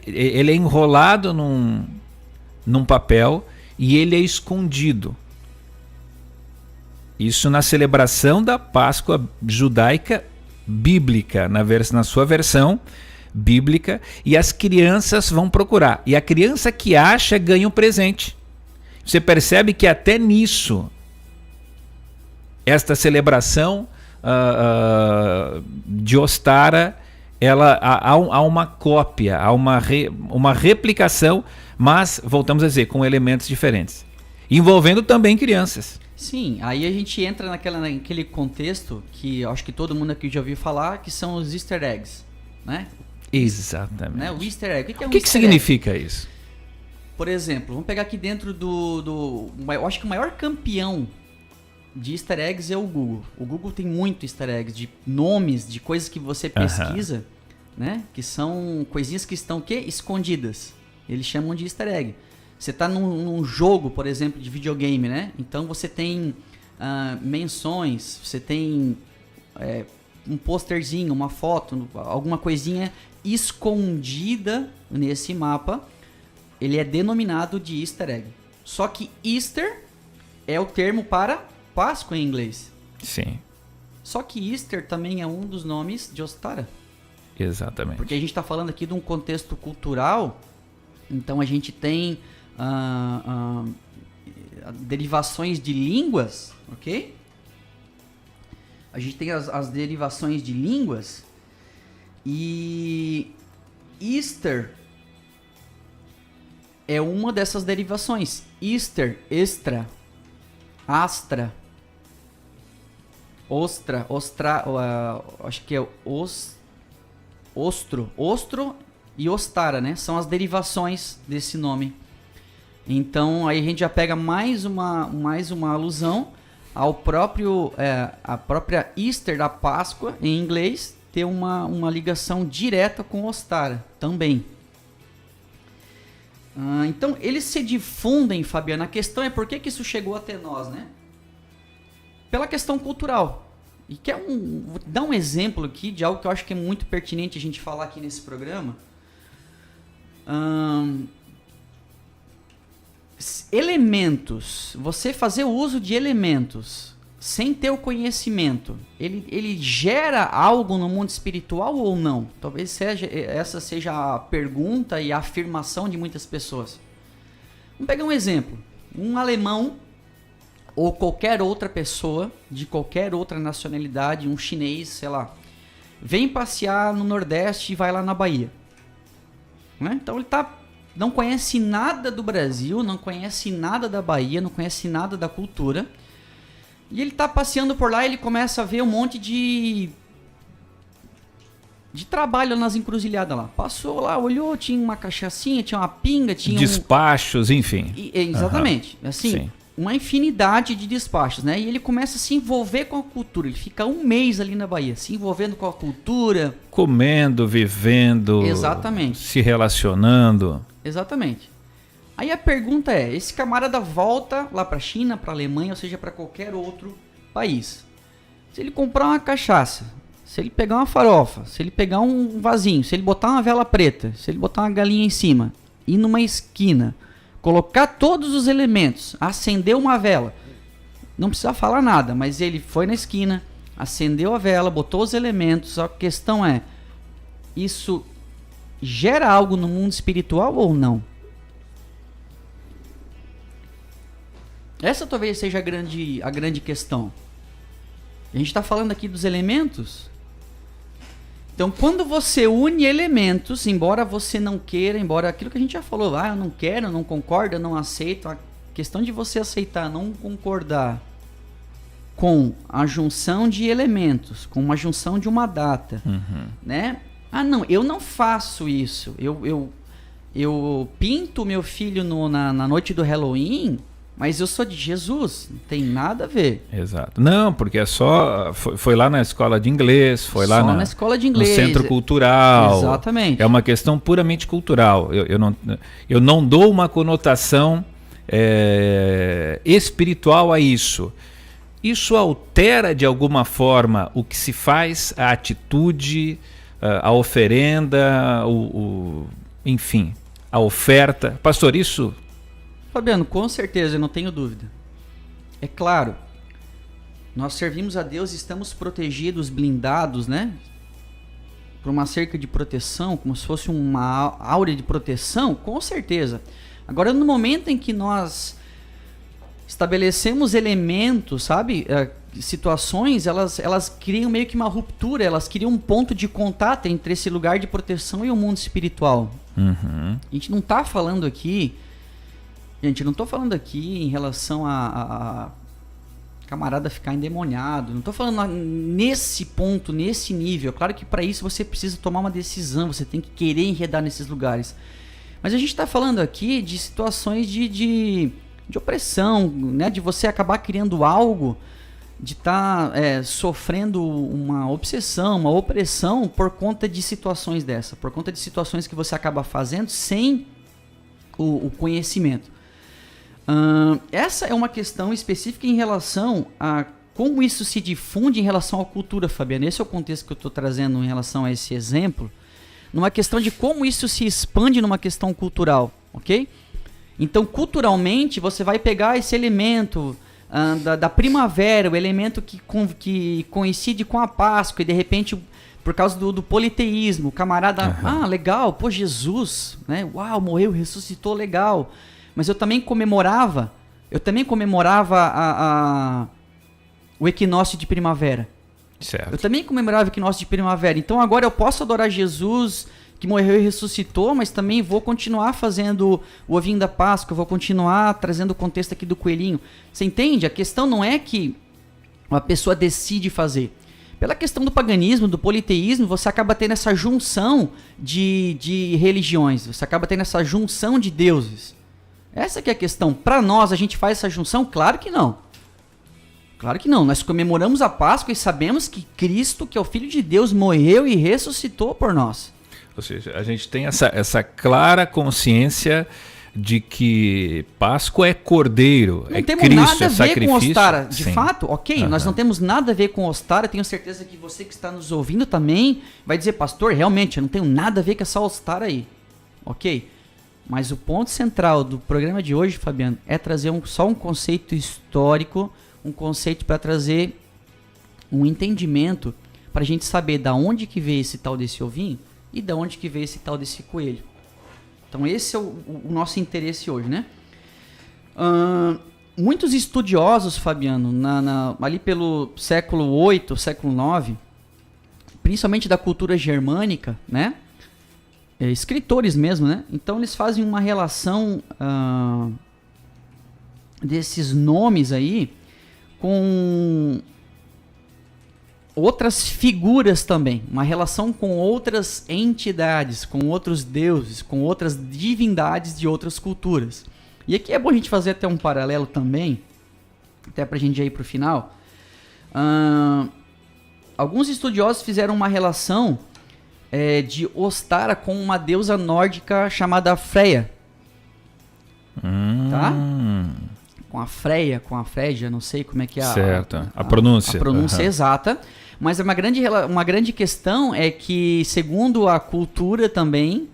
enrolado num papel e ele é escondido. Isso na celebração da Páscoa judaica bíblica, na sua versão bíblica, e as crianças vão procurar. E a criança que acha ganha um presente. Você percebe que até nisso, esta celebração de Ostara, há uma cópia, há uma replicação, mas, voltamos a dizer, com elementos diferentes. Envolvendo também crianças. Sim, aí a gente entra naquele contexto que eu acho que todo mundo aqui já ouviu falar, que são os easter eggs, né? Exatamente. Né? O easter egg. O que significa isso? Por exemplo, vamos pegar aqui dentro eu acho que o maior campeão de easter eggs é o Google. O Google tem muito easter eggs de nomes, de coisas que você pesquisa, né? Que são coisinhas que estão escondidas. Eles chamam de easter egg. Você está num jogo, por exemplo, de videogame, né? Então você tem menções, você tem um posterzinho, uma foto, alguma coisinha escondida nesse mapa. Ele é denominado de easter egg. Só que Easter é o termo para Páscoa em inglês. Sim. Só que Easter também é um dos nomes de Ostara. Exatamente. Porque a gente está falando aqui de um contexto cultural, então a gente tem derivações de línguas, ok? A gente tem as derivações de línguas e Easter é uma dessas derivações. Easter, extra, astra, ostra, acho que é ostro e ostara, né? São as derivações desse nome. Então aí a gente já pega mais uma alusão ao próprio a própria Easter da Páscoa em inglês ter uma ligação direta com Ostara também. Então eles se difundem, Fabiana. A questão é por que isso chegou até nós, né? Pela questão cultural. E vou dar um exemplo aqui de algo que eu acho que é muito pertinente a gente falar aqui nesse programa. Elementos, você fazer o uso de elementos sem ter o conhecimento, ele gera algo no mundo espiritual ou não? Talvez essa seja a pergunta e a afirmação de muitas pessoas. Vamos pegar um exemplo. Um alemão ou qualquer outra pessoa de qualquer outra nacionalidade, um chinês, sei lá, vem passear no Nordeste e vai lá na Bahia. Né? Então ele não conhece nada do Brasil, não conhece nada da Bahia, não conhece nada da cultura. E ele está passeando por lá e ele começa a ver um monte de trabalho nas encruzilhadas lá. Passou lá, olhou, tinha uma cachaçinha, tinha uma pinga, tinha despachos, enfim. Exatamente. Assim, sim. Uma infinidade de despachos, né? E ele começa a se envolver com a cultura. Ele fica um mês ali na Bahia, se envolvendo com a cultura. Comendo, vivendo. Exatamente. Se relacionando. Exatamente. Aí a pergunta é, esse camarada volta lá para a China, para a Alemanha, ou seja, para qualquer outro país. Se ele comprar uma cachaça, se ele pegar uma farofa, se ele pegar um vasinho, se ele botar uma vela preta, se ele botar uma galinha em cima, ir numa esquina, colocar todos os elementos, acender uma vela, não precisa falar nada, mas ele foi na esquina, acendeu a vela, botou os elementos, a questão é, isso gera algo no mundo espiritual ou não? Essa talvez seja a grande questão. A gente está falando aqui dos elementos. Então, quando você une elementos, embora você não queira, embora aquilo que a gente já falou, eu não quero, não concordo, eu não aceito, a questão de você aceitar, não concordar com a junção de elementos, com uma junção de uma data, né? Não, eu não faço isso. Eu pinto meu filho na noite do Halloween, mas eu sou de Jesus, não tem nada a ver. Exato. Não, porque é só... Foi lá na escola de inglês, foi lá na escola de inglês, no centro cultural. Exatamente. É uma questão puramente cultural. Eu não dou uma conotação espiritual a isso. Isso altera de alguma forma o que se faz, a atitude, a oferenda, enfim, a oferta. Pastor, isso... Fabiano, com certeza, eu não tenho dúvida. É claro, nós servimos a Deus e estamos protegidos, blindados, né? Por uma cerca de proteção, como se fosse uma áurea de proteção, com certeza. Agora, no momento em que nós estabelecemos elementos, sabe? Situações, elas criam meio que uma ruptura, elas criam um ponto de contato entre esse lugar de proteção e o mundo espiritual. A gente não está falando aqui... Gente, eu não estou falando aqui em relação a camarada ficar endemoniado. Não estou falando nesse ponto, nesse nível. Claro que para isso você precisa tomar uma decisão. Você tem que querer enredar nesses lugares. Mas a gente está falando aqui de situações de opressão, né? De você acabar criando algo, de estar sofrendo uma obsessão, uma opressão por conta de situações dessa. Por conta de situações que você acaba fazendo sem o conhecimento. Essa é uma questão específica em relação a como isso se difunde em relação à cultura, Fabiano. Esse é o contexto que eu estou trazendo em relação a esse exemplo, numa questão de como isso se expande numa questão cultural, ok? Então, culturalmente, você vai pegar esse elemento da primavera, o elemento que coincide com a Páscoa, e de repente, por causa do politeísmo, o camarada, legal, pô, Jesus, né? Uau, morreu, ressuscitou, legal. Mas eu também comemorava o equinócio de primavera. Certo. Eu também comemorava o equinócio de primavera. Então agora eu posso adorar Jesus, que morreu e ressuscitou, mas também vou continuar fazendo o ovinho da Páscoa, vou continuar trazendo o contexto aqui do coelhinho. Você entende? A questão não é que uma pessoa decide fazer. Pela questão do paganismo, do politeísmo, você acaba tendo essa junção de religiões, você acaba tendo essa junção de deuses. Essa que é a questão. Para nós, a gente faz essa junção? Claro que não. Claro que não. Nós comemoramos a Páscoa e sabemos que Cristo, que é o Filho de Deus, morreu e ressuscitou por nós. Ou seja, a gente tem essa clara consciência de que Páscoa é cordeiro, é Cristo, é sacrifício. Não temos nada a ver com Ostara. De fato, ok, nós não temos nada a ver com Ostara. Tenho certeza que você que está nos ouvindo também vai dizer, pastor, realmente, eu não tenho nada a ver com essa Ostara aí. Ok? Mas o ponto central do programa de hoje, Fabiano, é trazer só um conceito histórico, um conceito para trazer um entendimento para a gente saber da onde que veio esse tal desse ovinho e da onde que veio esse tal desse coelho. Então esse é o nosso interesse hoje, né? Muitos estudiosos, Fabiano, ali pelo século VIII, século IX, principalmente da cultura germânica, né? Escritores mesmo, né? Então eles fazem uma relação desses nomes aí com outras figuras também, uma relação com outras entidades, com outros deuses, com outras divindades de outras culturas. E aqui é bom a gente fazer até um paralelo também, até pra gente já ir pro final. Alguns estudiosos fizeram uma relação de Ostara com uma deusa nórdica chamada Freya. Tá? Com a Freya, com a Freya, não sei como é que é certo. A pronúncia. A pronúncia exata. Mas uma grande questão é que, segundo a cultura também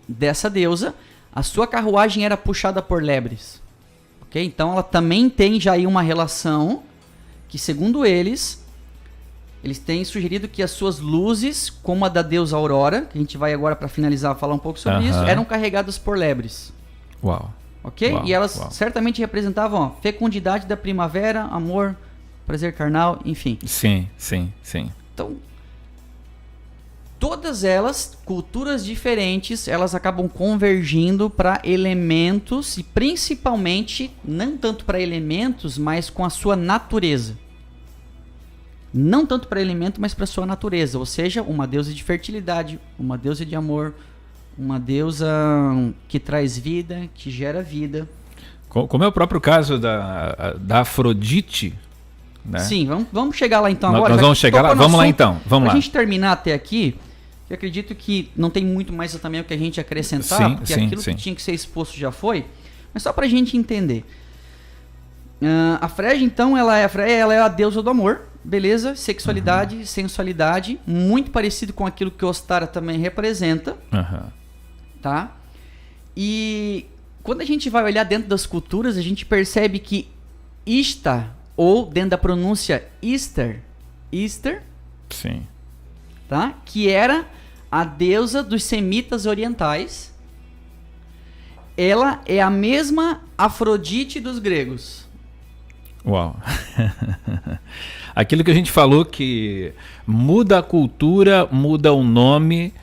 dessa deusa, a sua carruagem era puxada por lebres. Okay? Então ela também tem já aí uma relação que, segundo eles têm sugerido que as suas luzes, como a da deusa Aurora, que a gente vai agora para finalizar falar um pouco sobre isso, eram carregadas por lebres. Uau. Ok? Uau, e elas uau. certamente representavam, ó, fecundidade da primavera, amor, prazer carnal, enfim. Sim. Então, todas elas, culturas diferentes, elas acabam convergindo para elementos e principalmente, não tanto para elementos, mas com a sua natureza. Não tanto para elemento, mas para sua natureza. Ou seja, uma deusa de fertilidade, uma deusa de amor, uma deusa que traz vida, que gera vida. Como é o próprio caso da Afrodite, né? Sim, vamos chegar lá então agora. Nós vamos chegar lá? Vamos lá então, vamos lá. Pra gente terminar até aqui, eu acredito que não tem muito mais também o que a gente acrescentar, Sim, porque sim, aquilo sim. que tinha que ser exposto já foi, mas só pra gente entender. A Freya, então, ela é a deusa do amor, beleza? Sexualidade, sensualidade, muito parecido com aquilo que Ostara também representa, tá? E quando a gente vai olhar dentro das culturas, a gente percebe que Ishtar, ou dentro da pronúncia Easter, Sim. tá? Que era a deusa dos semitas orientais. Ela é a mesma Afrodite dos gregos. Uau. Aquilo que a gente falou que muda a cultura, muda o nome,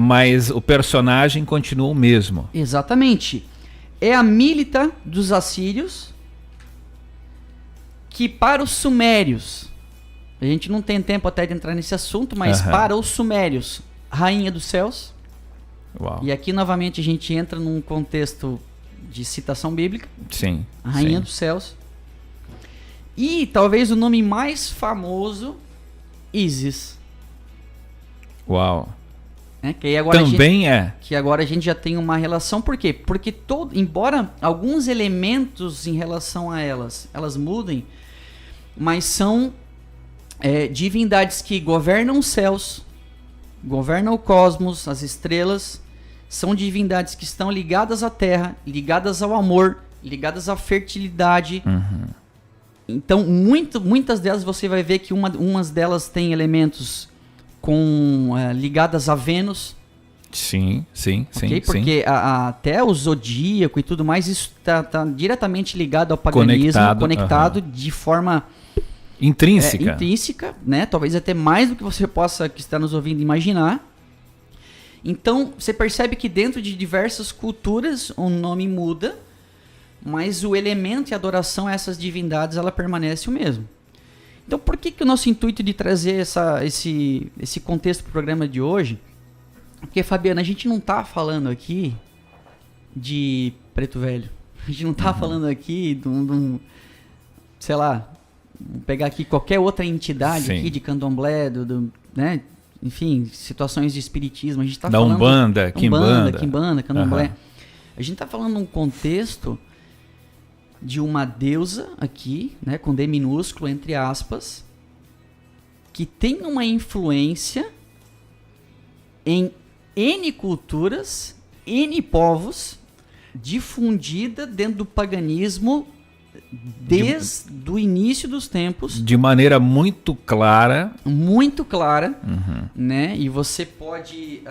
mas o personagem continua o mesmo. Exatamente. É a Mílita dos assírios, que para os sumérios, a gente não tem tempo até de entrar nesse assunto, mas para os sumérios, rainha dos céus. Uau. E aqui novamente a gente entra num contexto de citação bíblica. Sim. A rainha sim. dos céus. E talvez o nome mais famoso, Ísis. Uau. Que aí agora Também que agora a gente já tem uma relação. Por quê? Porque embora alguns elementos em relação a elas mudem, mas são divindades que governam os céus, governam o cosmos, as estrelas. São divindades que estão ligadas à terra, ligadas ao amor, ligadas à fertilidade. Então, muitas delas você vai ver que umas delas tem elementos ligadas a Vênus. Sim. Okay? Porque até o zodíaco e tudo mais, isso está diretamente ligado ao paganismo, conectado de forma intrínseca, né? Talvez até mais do que você que está nos ouvindo imaginar. Então, você percebe que dentro de diversas culturas o nome muda, mas o elemento e a adoração a essas divindades, ela permanece o mesmo. Então, por que o nosso intuito de trazer esse contexto para o programa de hoje? Porque, Fabiana, a gente não está falando aqui de Preto Velho. A gente não está falando aqui de sei lá, vou pegar aqui qualquer outra entidade aqui de candomblé, né? Enfim, situações de espiritismo. A gente está falando Umbanda, Quimbanda, candomblé. A gente está falando num contexto de uma deusa aqui, né, com D minúsculo, entre aspas, que tem uma influência em N culturas, N povos, difundida dentro do paganismo desde o início dos tempos. De maneira muito clara. Muito clara, né? E você pode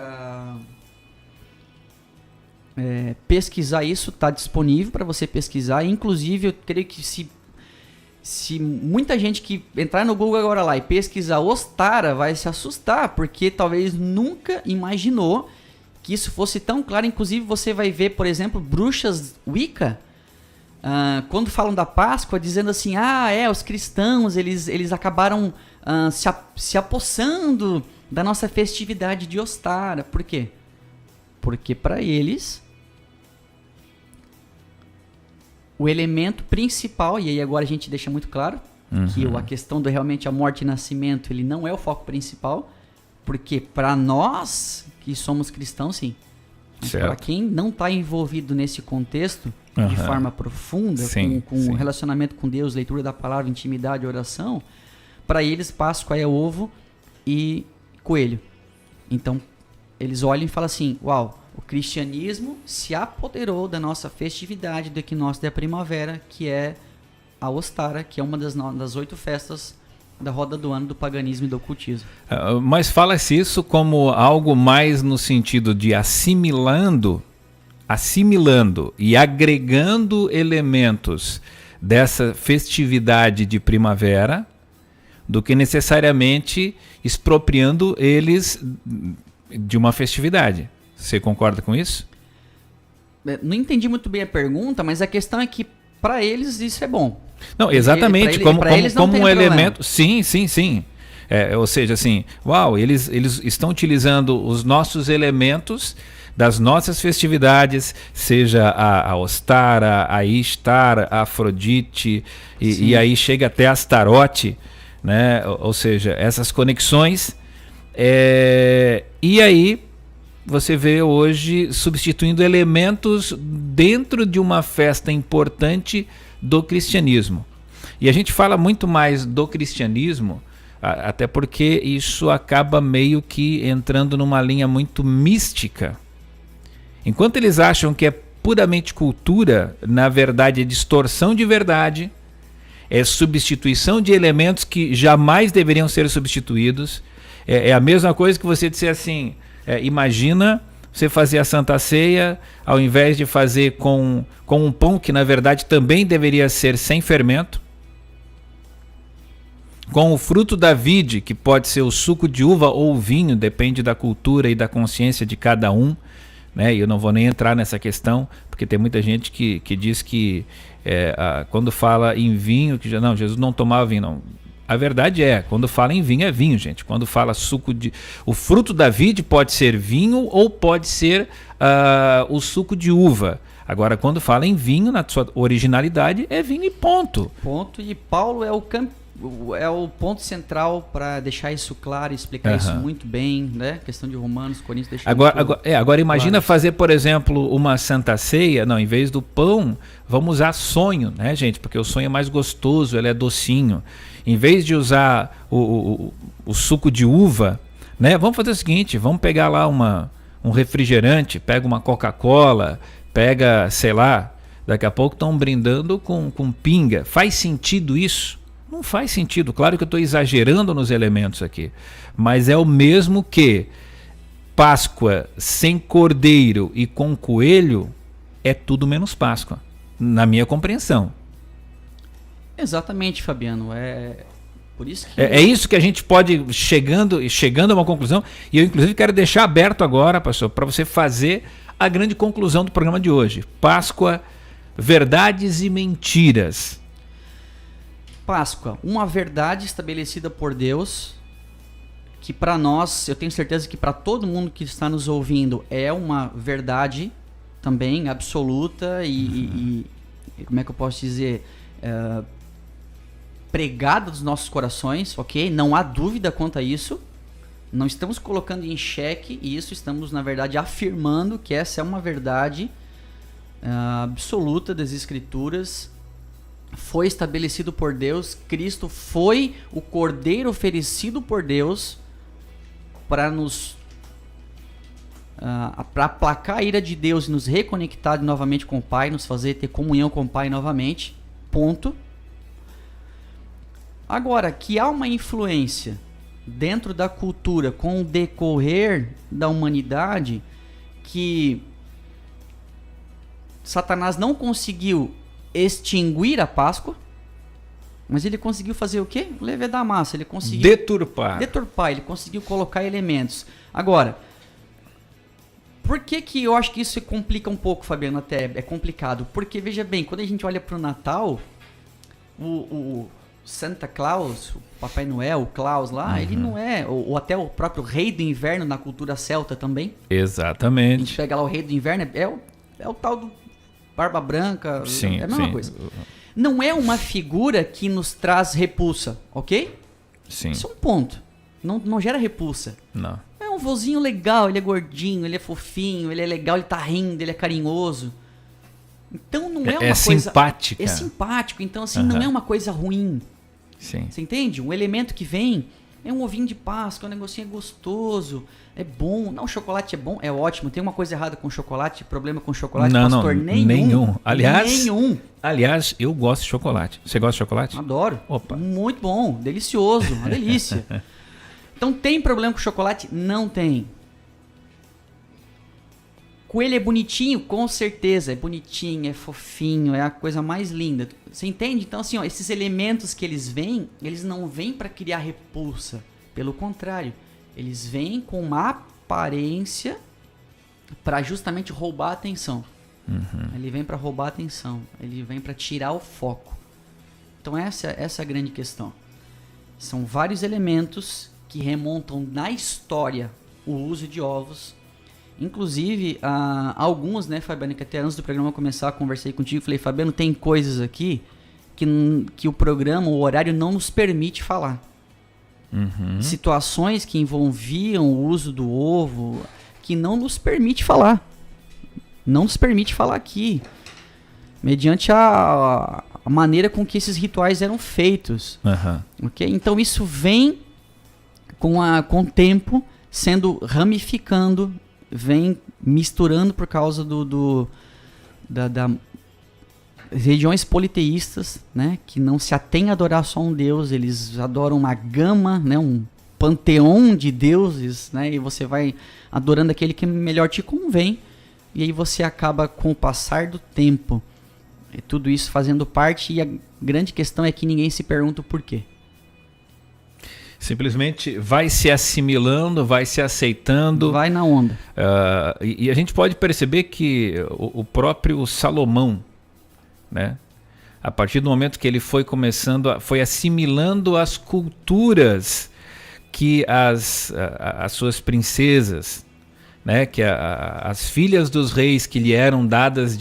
pesquisar isso, está disponível para você pesquisar. Inclusive, eu creio que se muita gente que entrar no Google agora lá e pesquisar Ostara vai se assustar, porque talvez nunca imaginou que isso fosse tão claro. Inclusive, você vai ver, por exemplo, bruxas Wicca, quando falam da Páscoa, dizendo assim, os cristãos, eles acabaram se apossando da nossa festividade de Ostara. Por quê? Porque para eles o elemento principal, e aí agora a gente deixa muito claro que a questão do realmente a morte e nascimento, ele não é o foco principal, porque para nós que somos cristãos, sim. Para quem não está envolvido nesse contexto de forma profunda, com relacionamento com Deus, leitura da palavra, intimidade, oração, para eles Páscoa é ovo e coelho. Então eles olham e falam assim, uau, o cristianismo se apoderou da nossa festividade do equinócio da primavera, que é a Ostara, que é uma das 8 festas da roda do ano do paganismo e do ocultismo. Mas fala-se isso como algo mais no sentido de assimilando e agregando elementos dessa festividade de primavera, do que necessariamente expropriando eles de uma festividade. Você concorda com isso? Não entendi muito bem a pergunta, mas a questão é que para eles isso é bom. Não, exatamente, como um elemento. Sim. Ou seja, assim, uau, eles estão utilizando os nossos elementos das nossas festividades, seja a Ostara, a Ishtar, a Afrodite, e aí chega até Astarote, né? Ou seja, essas conexões. E aí você vê hoje substituindo elementos dentro de uma festa importante do cristianismo. E a gente fala muito mais do cristianismo, até porque isso acaba meio que entrando numa linha muito mística. Enquanto eles acham que é puramente cultura, na verdade é distorção de verdade, é substituição de elementos que jamais deveriam ser substituídos. É a mesma coisa que você disser assim, imagina você fazer a Santa Ceia, ao invés de fazer com um pão que na verdade também deveria ser sem fermento, com o fruto da vide, que pode ser o suco de uva ou o vinho, depende da cultura e da consciência de cada um, né? Eu não vou nem entrar nessa questão, porque tem muita gente que diz que quando fala em vinho, que não, Jesus não tomava vinho, não. A verdade quando fala em vinho, é vinho, gente. Quando fala suco de... O fruto da vide pode ser vinho ou pode ser o suco de uva. Agora, quando fala em vinho, na sua originalidade, é vinho e ponto. Ponto. E Paulo é o ponto central para deixar isso claro, explicar isso muito bem, né? Questão de Romanos, Coríntios, deixar agora imagina claro. Fazer, por exemplo, uma Santa Ceia, não, em vez do pão, vamos usar sonho, né, gente? Porque o sonho é mais gostoso, ele é docinho. Em vez de usar o suco de uva, né? Vamos fazer o seguinte, vamos pegar lá um refrigerante, pega uma Coca-Cola, pega, sei lá, daqui a pouco estão brindando com pinga. Faz sentido isso? Não faz sentido. Claro que eu estou exagerando nos elementos aqui, mas é o mesmo que Páscoa sem cordeiro e com coelho é tudo menos Páscoa, na minha compreensão. Exatamente, Fabiano. Por isso que... é isso que a gente pode chegando a uma conclusão, e eu inclusive quero deixar aberto agora, pastor, para você fazer a grande conclusão do programa de hoje. Páscoa, verdades e mentiras. Páscoa, uma verdade estabelecida por Deus, que para nós, eu tenho certeza que para todo mundo que está nos ouvindo, é uma verdade também absoluta e como é que eu posso dizer, pregada dos nossos corações, ok? Não há dúvida quanto a isso. Não estamos colocando em xeque isso, estamos na verdade afirmando que essa é uma verdade absoluta das Escrituras. Foi estabelecido por Deus, Cristo foi o Cordeiro oferecido por Deus para para aplacar a ira de Deus e nos reconectar novamente com o Pai, nos fazer ter comunhão com o Pai novamente, ponto. Agora, que há uma influência dentro da cultura com o decorrer da humanidade que Satanás não conseguiu extinguir a Páscoa, mas ele conseguiu fazer o quê? O levedar a massa, ele conseguiu deturpar, ele conseguiu colocar elementos. Agora, por que eu acho que isso complica um pouco, Fabiano? Até é complicado, porque veja bem, quando a gente olha para o Natal, o Santa Claus, o Papai Noel, o Claus lá, ele não é, ou até o próprio Rei do Inverno na cultura celta também. Exatamente. A gente pega lá o Rei do Inverno, é o tal do barba branca, sim, é a mesma coisa. Não é uma figura que nos traz repulsa, ok? Sim. Isso é um ponto. Não gera repulsa. Não. É um vozinho legal, ele é gordinho, ele é fofinho, ele é legal, ele tá rindo, ele é carinhoso. Então não é uma coisa... simpática. É simpático, então assim, não é uma coisa ruim. Sim. Você entende? Um elemento que vem é um ovinho de Páscoa, um negocinho gostoso, é bom. Não, o chocolate é bom, é ótimo. Tem uma coisa errada com chocolate, problema com chocolate, pastor? Nenhum. Aliás, eu gosto de chocolate. Você gosta de chocolate? Adoro. Opa. Muito bom, delicioso, uma delícia. Então tem problema com chocolate? Não tem. Coelho é bonitinho? Com certeza, é bonitinho, é fofinho, é a coisa mais linda. Você entende? Então assim, ó, esses elementos que eles vêm, eles não vêm para criar repulsa. Pelo contrário, eles vêm com uma aparência para justamente roubar a atenção. Ele vem para roubar a atenção, ele vem para tirar o foco. Então essa é a grande questão. São vários elementos que remontam na história o uso de ovos. Inclusive, alguns, né, Fabiano, que até antes do programa começar, conversei contigo, falei, Fabiano, tem coisas aqui que o programa, o horário não nos permite falar. Situações que envolviam o uso do ovo, que não nos permite falar. Não nos permite falar aqui. Mediante a maneira com que esses rituais eram feitos. Okay? Então isso vem com o tempo sendo ramificando, vem misturando por causa das religiões politeístas, né, que não se atém a adorar só um Deus, eles adoram uma gama, né, um panteão de deuses, né, e você vai adorando aquele que melhor te convém, e aí você acaba, com o passar do tempo, tudo isso fazendo parte, e a grande questão é que ninguém se pergunta o porquê. Simplesmente vai se assimilando, vai se aceitando. Vai na onda. E a gente pode perceber que o próprio Salomão, né, a partir do momento que ele foi foi assimilando as culturas que as suas princesas, né, que as filhas dos reis que lhe eram dadas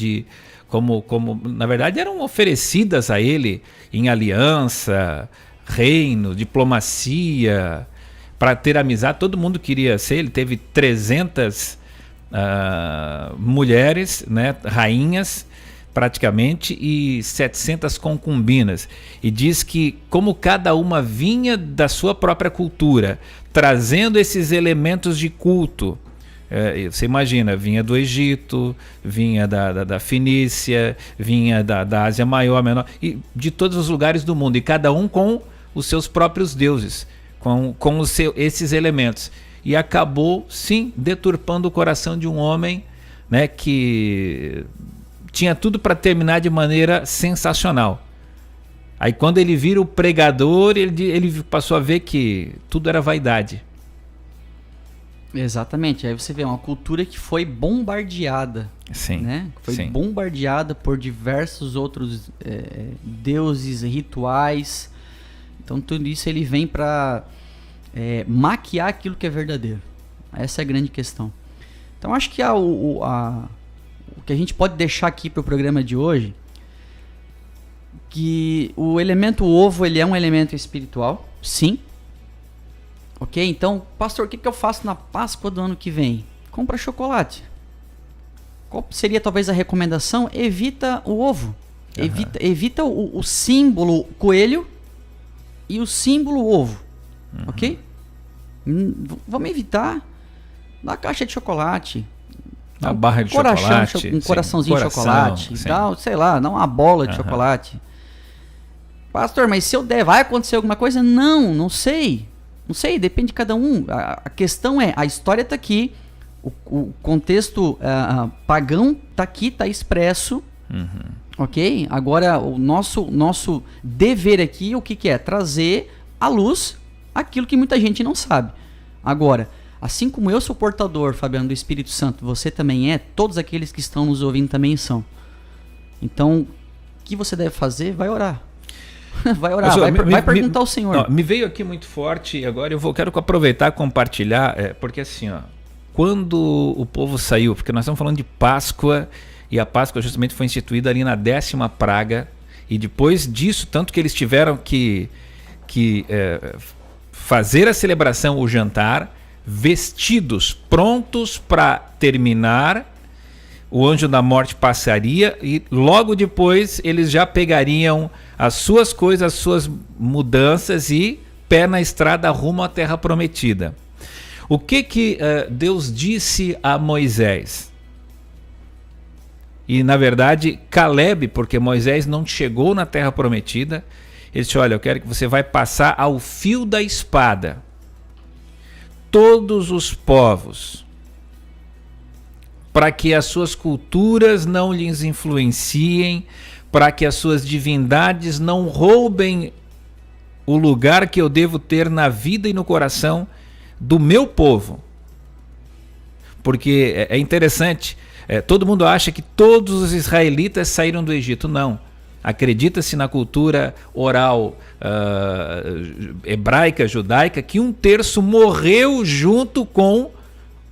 como na verdade eram oferecidas a ele em aliança, reino, diplomacia, para ter amizade, todo mundo queria ser. Ele teve 300 mulheres, né, rainhas praticamente, e 700 concubinas, e diz que como cada uma vinha da sua própria cultura, trazendo esses elementos de culto, você imagina, vinha do Egito, vinha da Fenícia, vinha da Ásia Maior, Menor, e de todos os lugares do mundo, e cada um com os seus próprios deuses, com esses elementos. E acabou, sim, deturpando o coração de um homem, né, que tinha tudo para terminar de maneira sensacional. Aí quando ele vira o pregador, ele passou a ver que tudo era vaidade. Exatamente, aí você vê uma cultura que foi bombardeada. Sim, né? Foi sim. bombardeada por diversos outros deuses, rituais. Então tudo isso ele vem para maquiar aquilo que é verdadeiro. Essa é a grande questão. Então acho que o que a gente pode deixar aqui para o programa de hoje, que o elemento ovo ele é um elemento espiritual, sim. Ok? Então, pastor, o que eu faço na Páscoa do ano que vem? Compra chocolate. Qual seria talvez a recomendação? Evita o ovo. Evita o símbolo coelho e o símbolo ovo. Ok? Vamos evitar. Dá uma caixa de chocolate. Uma barra de chocolate. Um coraçãozinho de chocolate. Dá, sei lá, dá uma bola de chocolate. Pastor, mas se eu der, vai acontecer alguma coisa? Não sei. Não sei, depende de cada um. A questão é, a história está aqui, o contexto pagão está aqui, está expresso, ok? Agora, o nosso dever aqui, o que é? Trazer à luz aquilo que muita gente não sabe. Agora, assim como eu sou portador, Fabiano, do Espírito Santo, você também é, todos aqueles que estão nos ouvindo também são. Então, o que você deve fazer? Vai orar. Vai orar, vai perguntar ao Senhor. Me veio aqui muito forte, agora quero aproveitar e compartilhar, porque assim, quando o povo saiu, porque nós estamos falando de Páscoa, e a Páscoa justamente foi instituída ali na 10ª praga, e depois disso, tanto que eles tiveram que fazer a celebração, o jantar, vestidos, prontos para terminar, o anjo da morte passaria e logo depois eles já pegariam as suas coisas, as suas mudanças e pé na estrada rumo à terra prometida. O que Deus disse a Moisés? E na verdade Caleb, porque Moisés não chegou na terra prometida, ele disse: olha, eu quero que você vai passar ao fio da espada todos os povos, para que as suas culturas não lhes influenciem, para que as suas divindades não roubem o lugar que eu devo ter na vida e no coração do meu povo. Porque é interessante, todo mundo acha que todos os israelitas saíram do Egito. Não. Acredita-se na cultura oral hebraica, judaica, que 1/3 morreu junto com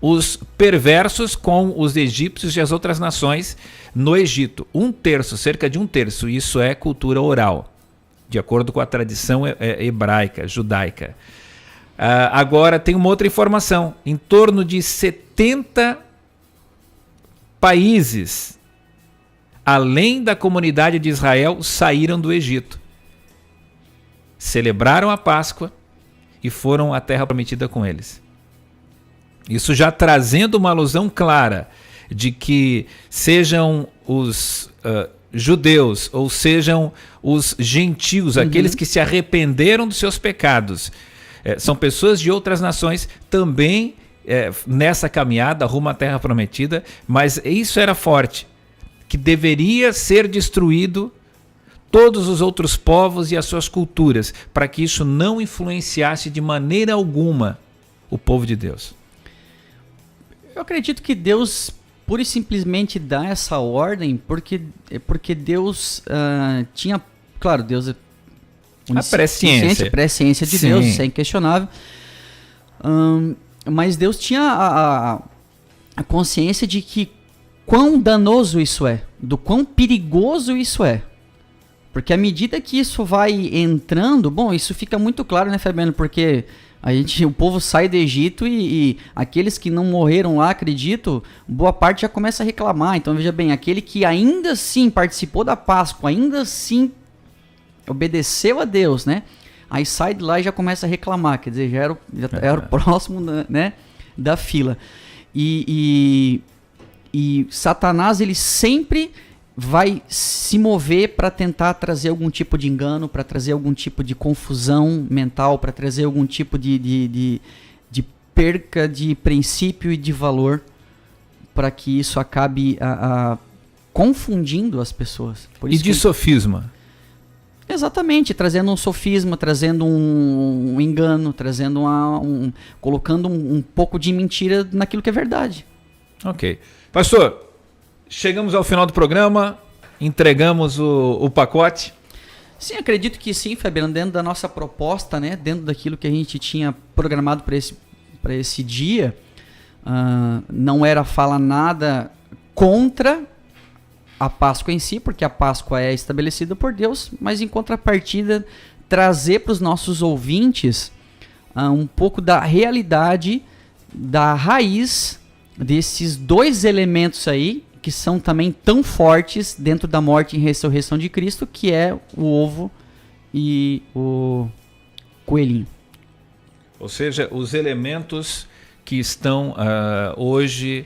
os perversos, com os egípcios e as outras nações no Egito. 1/3, cerca de 1/3, isso é cultura oral, de acordo com a tradição hebraica, judaica. Agora tem uma outra informação: em torno de 70 países, além da comunidade de Israel, saíram do Egito, celebraram a Páscoa e foram à terra prometida com eles. Isso já trazendo uma alusão clara de que sejam os judeus ou sejam os gentios, aqueles que se arrependeram dos seus pecados, são pessoas de outras nações também nessa caminhada rumo à terra prometida, mas isso era forte, que deveria ser destruído todos os outros povos e as suas culturas, para que isso não influenciasse de maneira alguma o povo de Deus. Eu acredito que Deus pura e simplesmente dá essa ordem porque Deus tinha, claro, Deus é a presciência. A presciência de Deus, isso é inquestionável. Mas Deus tinha a consciência de que quão danoso isso é, do quão perigoso isso é. Porque à medida que isso vai entrando, bom, isso fica muito claro, né, Fabiano? Porque o povo sai do Egito e aqueles que não morreram lá, acredito, boa parte já começa a reclamar. Então veja bem, aquele que ainda assim participou da Páscoa, ainda assim obedeceu a Deus, né? Aí sai de lá e já começa a reclamar, quer dizer, já era o próximo, né, da fila. E Satanás, ele sempre vai se mover para tentar trazer algum tipo de engano, para trazer algum tipo de confusão mental, para trazer algum tipo de perca de princípio e de valor, para que isso acabe confundindo as pessoas. Por isso sofisma. Exatamente, trazendo um sofisma, trazendo um engano, trazendo colocando um pouco de mentira naquilo que é verdade. Ok. Pastor, chegamos ao final do programa, entregamos o pacote. Sim, acredito que sim, Fabiano, dentro da nossa proposta, né, dentro daquilo que a gente tinha programado para esse dia, não era falar nada contra a Páscoa em si, porque a Páscoa é estabelecida por Deus, mas em contrapartida trazer para os nossos ouvintes um pouco da realidade, da raiz desses dois elementos aí, que são também tão fortes dentro da morte e ressurreição de Cristo, que é o ovo e o coelhinho. Ou seja, os elementos que estão hoje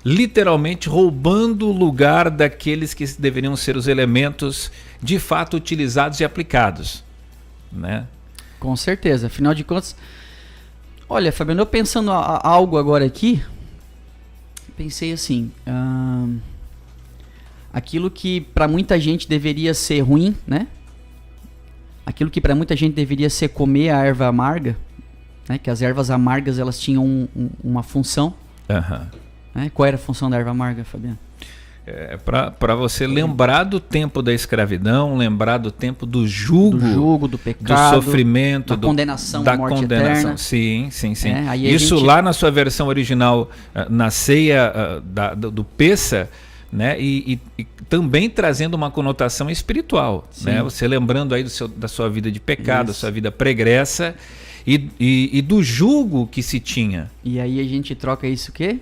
literalmente roubando o lugar daqueles que deveriam ser os elementos de fato utilizados e aplicados, né? Com certeza. Afinal de contas, olha, Fabiano, eu pensando algo agora aqui, pensei assim, aquilo que para muita gente deveria ser ruim, né? Aquilo que para muita gente deveria ser comer a erva amarga, né? Que as ervas amargas, elas tinham uma função. Né? Qual era a função da erva amarga, Fabiano? Para você lembrar do tempo da escravidão, lembrar do tempo do jugo, do pecado, do sofrimento, da condenação, da morte condenação. eterna. Sim. Isso lá na sua versão original, na ceia do Pessa, né? E também trazendo uma conotação espiritual, né? Você lembrando aí da sua vida de pecado, da sua vida pregressa e do jugo que se tinha. E aí a gente troca isso o quê?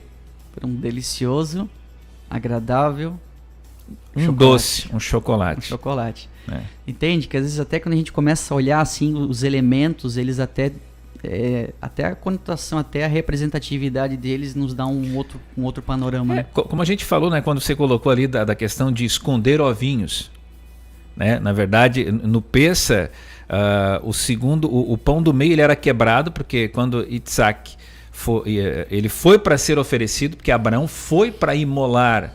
Por um delicioso agradável, doce, um chocolate. Um chocolate. Entende? Que às vezes até quando a gente começa a olhar assim os elementos, eles até a conotação, até a representatividade deles nos dá um outro panorama. Né? Como a gente falou, né, quando você colocou ali da questão de esconder ovinhos, né? Na verdade, no Pessa, o pão do meio ele era quebrado, porque quando Isaac ele foi para ser oferecido, porque Abraão foi para imolar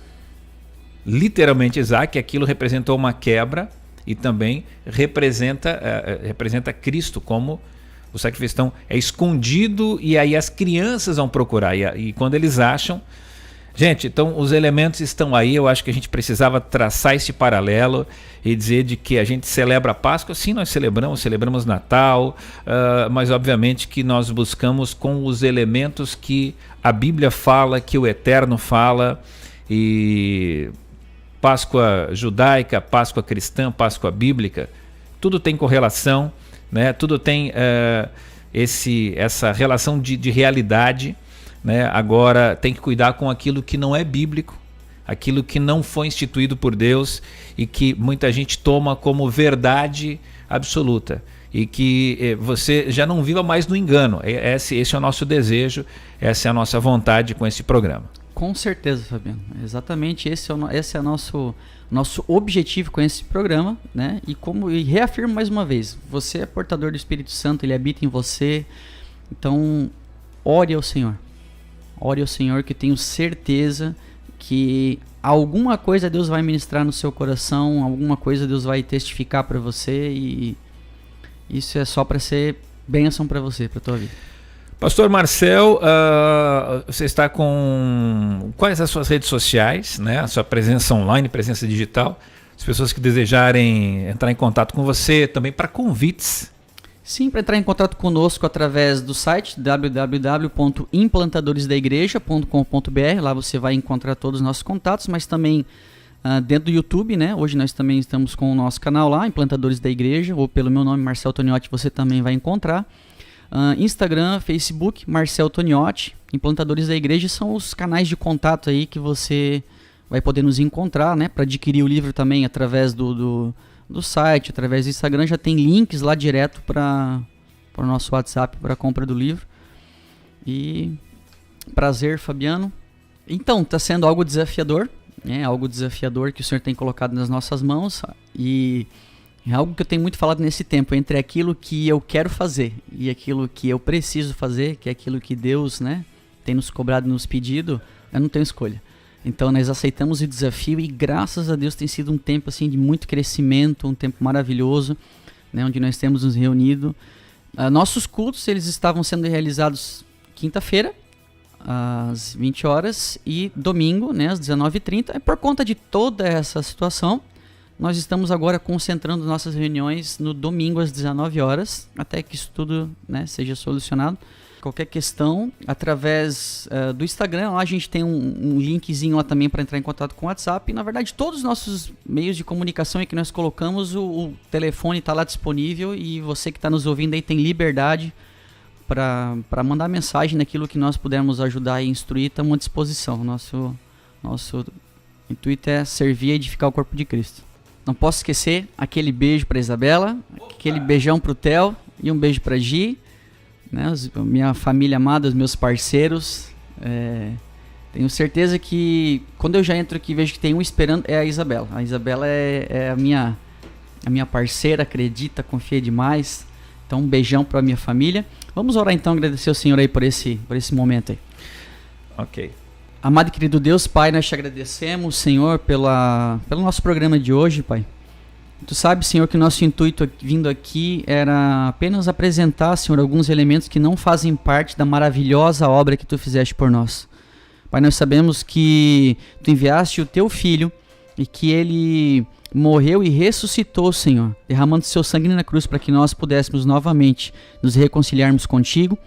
literalmente Isaac, aquilo representou uma quebra e também representa Cristo como o sacrifício. Então, é escondido e aí as crianças vão procurar. E quando eles acham... Gente, então os elementos estão aí. Eu acho que a gente precisava traçar esse paralelo e dizer de que a gente celebra a Páscoa. Sim, nós celebramos Natal, mas obviamente que nós buscamos com os elementos que a Bíblia fala, que o Eterno fala. E Páscoa judaica, Páscoa cristã, Páscoa bíblica, tudo tem correlação, né? Tudo tem essa relação de realidade, né? Agora tem que cuidar com aquilo que não é bíblico, aquilo que não foi instituído por Deus e que muita gente toma como verdade absoluta e que você já não viva mais no engano. Esse é o nosso desejo, essa é a nossa vontade com esse programa. Com certeza, Fabiano. Exatamente esse é o nosso objetivo com esse programa, né? E reafirmo mais uma vez, você é portador do Espírito Santo, ele habita em você. Então, ore ao Senhor. Ore ao Senhor, que eu tenho certeza que alguma coisa Deus vai ministrar no seu coração, alguma coisa Deus vai testificar para você, e isso é só para ser bênção para você, para tua vida. Pastor Marcel, você está com quais as suas redes sociais, né? A sua presença online, presença digital, as pessoas que desejarem entrar em contato com você, também para convites. Sim, para entrar em contato conosco através do site www.implantadoresdaigreja.com.br. Lá você vai encontrar todos os nossos contatos, mas também dentro do YouTube, né? Hoje nós também estamos com o nosso canal lá, Implantadores da Igreja, ou pelo meu nome, Marcel Toniotti, você também vai encontrar. Instagram, Facebook, Marcel Toniotti, Implantadores da Igreja são os canais de contato aí que você vai poder nos encontrar, né? Para adquirir o livro também através do site, através do Instagram, já tem links lá direto para o nosso WhatsApp para a compra do livro. E prazer, Fabiano. Então, está sendo algo desafiador, né? Algo desafiador que o Senhor tem colocado nas nossas mãos, e é algo que eu tenho muito falado nesse tempo, entre aquilo que eu quero fazer e aquilo que eu preciso fazer, que é aquilo que Deus, né, tem nos cobrado, nos pedido, eu não tenho escolha. Então nós aceitamos o desafio e graças a Deus tem sido um tempo assim, de muito crescimento, um tempo maravilhoso, né, onde nós temos nos reunido. Nossos cultos eles estavam sendo realizados quinta-feira, às 20 horas, e domingo, né, às 19h30. Por conta de toda essa situação, nós estamos agora concentrando nossas reuniões no domingo às 19 horas, até que isso tudo, né, seja solucionado. Qualquer questão, através do Instagram, lá a gente tem um linkzinho lá também para entrar em contato com o WhatsApp. E, na verdade, todos os nossos meios de comunicação que nós colocamos, o telefone está lá disponível e você que está nos ouvindo aí tem liberdade para mandar mensagem naquilo que nós pudermos ajudar e instruir, estamos à disposição. Nosso intuito é servir e edificar o corpo de Cristo. Não posso esquecer aquele beijo para Isabela, aquele beijão para o Theo e um beijo para Gi, né, minha família amada, os meus parceiros. Tenho certeza que quando eu já entro aqui vejo que tem um esperando, é a Isabela. A Isabela é a minha parceira, acredita, confia demais. Então um beijão para a minha família. Vamos orar então, agradecer ao Senhor aí por esse momento aí. Ok. Amado e querido Deus, Pai, nós te agradecemos, Senhor, pelo nosso programa de hoje, Pai. Tu sabes, Senhor, que o nosso intuito vindo aqui era apenas apresentar, Senhor, alguns elementos que não fazem parte da maravilhosa obra que Tu fizeste por nós. Pai, nós sabemos que Tu enviaste o Teu Filho e que Ele morreu e ressuscitou, Senhor, derramando Seu sangue na cruz para que nós pudéssemos novamente nos reconciliarmos contigo.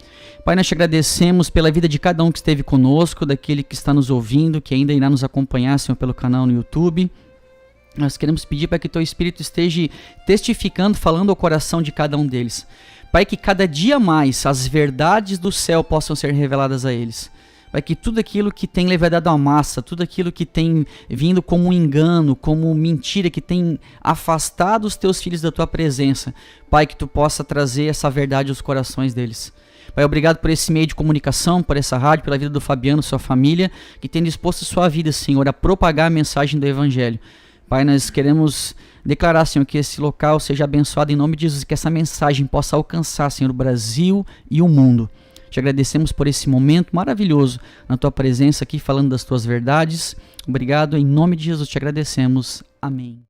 Pai, nós te agradecemos pela vida de cada um que esteve conosco, daquele que está nos ouvindo, que ainda irá nos acompanhar, Senhor, pelo canal no YouTube. Nós queremos pedir para que Teu Espírito esteja testificando, falando ao coração de cada um deles. Pai, que cada dia mais as verdades do céu possam ser reveladas a eles. Pai, que tudo aquilo que tem levado à massa, tudo aquilo que tem vindo como um engano, como mentira, que tem afastado os teus filhos da tua presença, Pai, que tu possa trazer essa verdade aos corações deles. Pai, obrigado por esse meio de comunicação, por essa rádio, pela vida do Fabiano, sua família, que tem disposto sua vida, Senhor, a propagar a mensagem do Evangelho. Pai, nós queremos declarar, Senhor, que esse local seja abençoado em nome de Jesus, que essa mensagem possa alcançar, Senhor, o Brasil e o mundo. Te agradecemos por esse momento maravilhoso na tua presença aqui, falando das tuas verdades. Obrigado, em nome de Jesus te agradecemos. Amém.